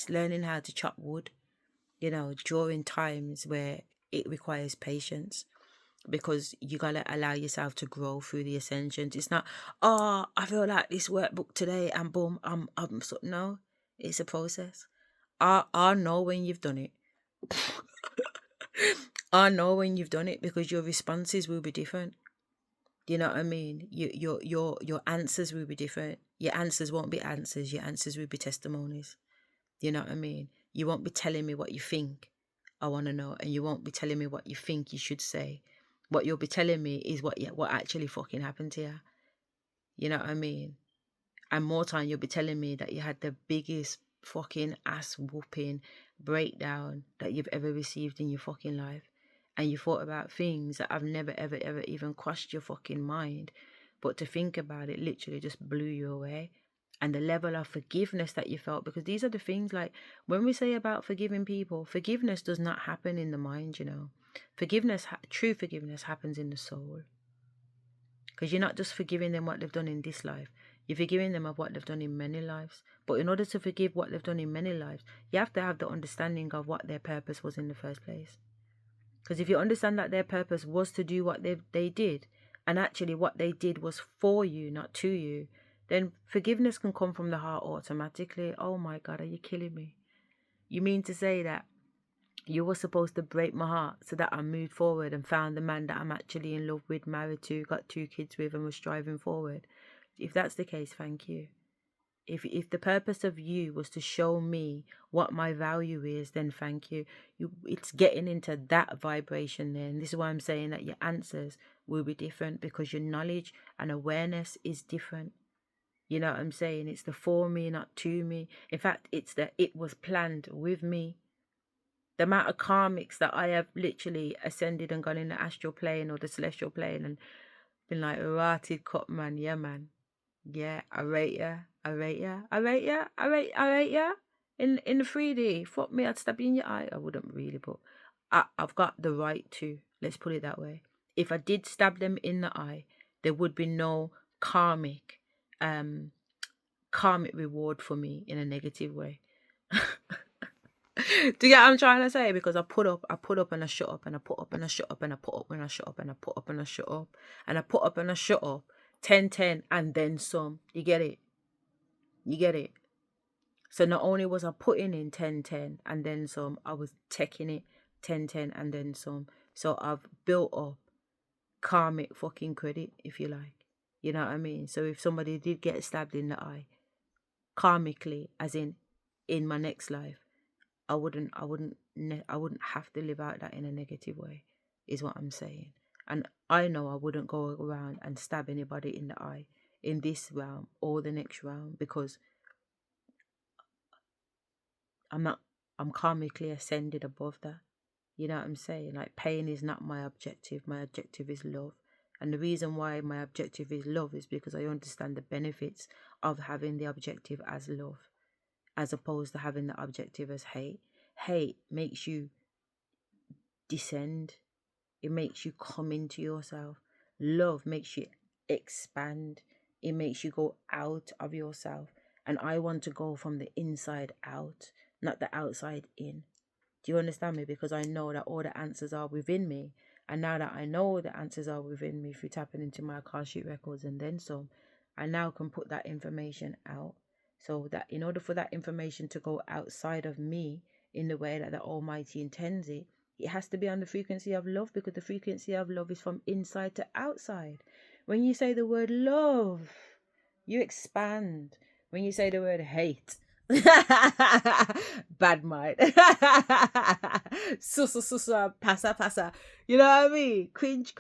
A: learning how to chop wood, during times where it requires patience, because you gotta allow yourself to grow through the ascensions. It's not, oh, I feel like this workbook today and boom, I'm so, no, it's a process. I know when you've done it. I know when you've done it because your responses will be different. You know what I mean? Your answers will be different. Your answers won't be answers. Your answers will be testimonies. You know what I mean? You won't be telling me what you think I want to know, and you won't be telling me what you think you should say. What you'll be telling me is what actually fucking happened to you. You know what I mean? And more time, you'll be telling me that you had the biggest fucking ass whooping breakdown that you've ever received in your fucking life. And you thought about things that have never, ever, ever even crossed your fucking mind. But to think about it literally just blew you away. And the level of forgiveness that you felt, because these are the things like when we say about forgiving people, forgiveness does not happen in the mind, you know. True forgiveness happens in the soul. Because you're not just forgiving them what they've done in this life. You're forgiving them of what they've done in many lives. But in order to forgive what they've done in many lives, you have to have the understanding of what their purpose was in the first place. Because if you understand that their purpose was to do what they did, and actually what they did was for you, not to you, then forgiveness can come from the heart automatically. Oh my God, are you killing me? You mean to say that you were supposed to break my heart so that I moved forward and found the man that I'm actually in love with, married to, got 2 kids with, and was striving forward? If that's the case, thank you. If the purpose of you was to show me what my value is, then thank you. It's getting into that vibration then. This is why I'm saying that your answers will be different, because your knowledge and awareness is different. You know what I'm saying? It's the for me, not to me. In fact, it's the it was planned with me. The amount of karmics that I have literally ascended and gone in the astral plane or the celestial plane and been like, rotted cut, man. Yeah, man. Yeah, I rate ya. I rate ya. I rate ya. I rate ya. In the 3D, fuck me, I'd stab you in your eye. I wouldn't really, but I've got the right to. Let's put it that way. If I did stab them in the eye, there would be no karmic reward for me in a negative way. Do you get what I'm trying to say? Because I put up and I shut up, and I put up and I shut up, and I put up and I shut up, and I put up and I shut up, and I put up and I shut up 10 and then some. You get it? You get it? So not only was I putting in 10 and then some, I was taking it 10 and then some. So I've built up karmic fucking credit, if you like. You know what I mean? So if somebody did get stabbed in the eye, karmically, as in my next life, I wouldn't have to live out that in a negative way, is what I'm saying. And I know I wouldn't go around and stab anybody in the eye in this realm or the next realm, because I'm karmically ascended above that. You know what I'm saying? Like, pain is not my objective. My objective is love. And the reason why my objective is love is because I understand the benefits of having the objective as love, as opposed to having the objective as hate. Hate makes you descend. It makes you come into yourself. Love makes you expand. It makes you go out of yourself. And I want to go from the inside out, not the outside in. Do you understand me? Because I know that all the answers are within me. And now that I know the answers are within me through tapping into my Akashic records and then some, I now can put that information out. So that in order for that information to go outside of me in the way that the Almighty intends it, it has to be on the frequency of love, because the frequency of love is from inside to outside. When you say the word love, you expand. When you say the word hate, bad mind. Passa. You know what I mean? Cringe,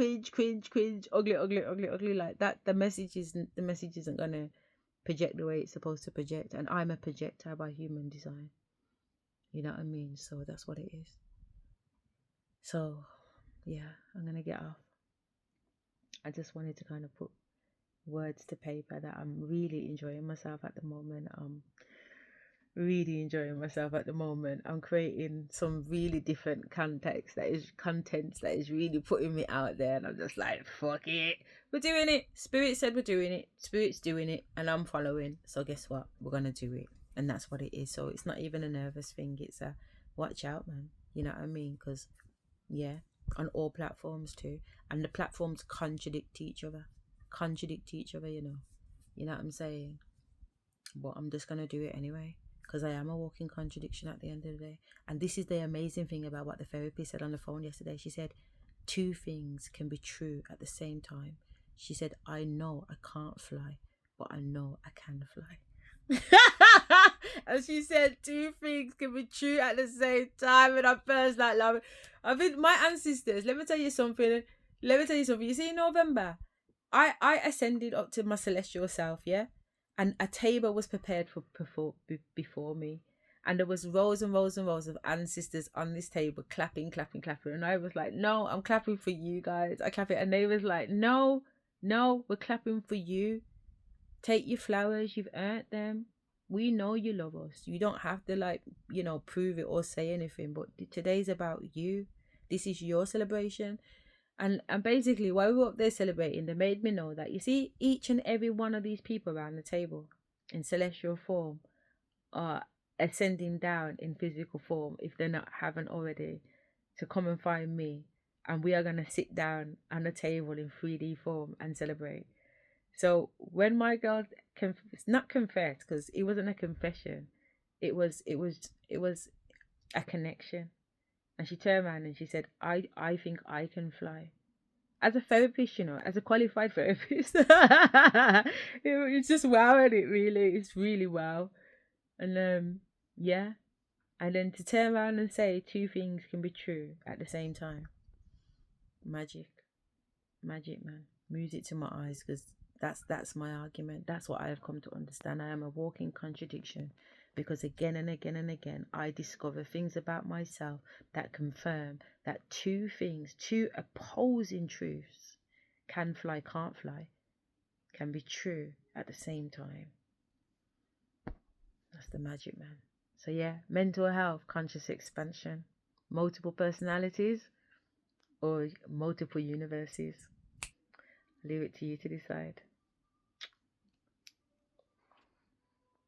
A: ugly. Like that. The message isn't gonna project the way it's supposed to project. And I'm a projector by human design. You know what I mean? So that's what it is. So yeah, I'm gonna get off. I just wanted to kind of put words to paper that I'm really enjoying myself at the moment. Really enjoying myself at the moment. I'm creating some really different contents that is really putting me out there, and I'm just like, fuck it, we're doing it. Spirit said we're doing it. Spirit's doing it, and I'm following. So guess what? We're gonna do it, and that's what it is. So it's not even a nervous thing. It's a watch out, man. You know what I mean? Because yeah, on all platforms too, and the platforms contradict each other. You know what I'm saying? But I'm just gonna do it anyway. because I am a walking contradiction at the end of the day. And this is the amazing thing about what the therapist said on the phone yesterday. She said, two things can be true at the same time. She said, I know I can't fly, but I know I can fly. And she said, two things can be true at the same time. And I first like love it. I think my ancestors, let me tell you something. You see, in November, I ascended up to my celestial self, yeah? And a table was prepared before me. And there was rows and rows and rows of ancestors on this table clapping. And I was like, no, I'm clapping for you guys. I clap it. And they was like, no, we're clapping for you. Take your flowers. You've earned them. We know you love us. You don't have to prove it or say anything. But today's about you. This is your celebration. And basically, while we were up there celebrating, they made me know that, you see, each and every one of these people around the table in celestial form are ascending down in physical form, if they haven't already, to come and find me. And we are going to sit down on the table in 3D form and celebrate. So when my girl not confessed, because it wasn't a confession, it was a connection. And she turned around and she said, I think I can fly. As a therapist, as a qualified therapist, it's just wow, and it really, it's really wow. And yeah. And then to turn around and say two things can be true at the same time. Magic, man. Music to my eyes, because that's my argument. That's what I have come to understand. I am a walking contradiction, because again and again and again, I discover things about myself that confirm that two opposing truths, can fly, can't fly, can be true at the same time. That's the magic, man. So yeah, mental health, conscious expansion, multiple personalities, or multiple universes. Leave it to you to decide.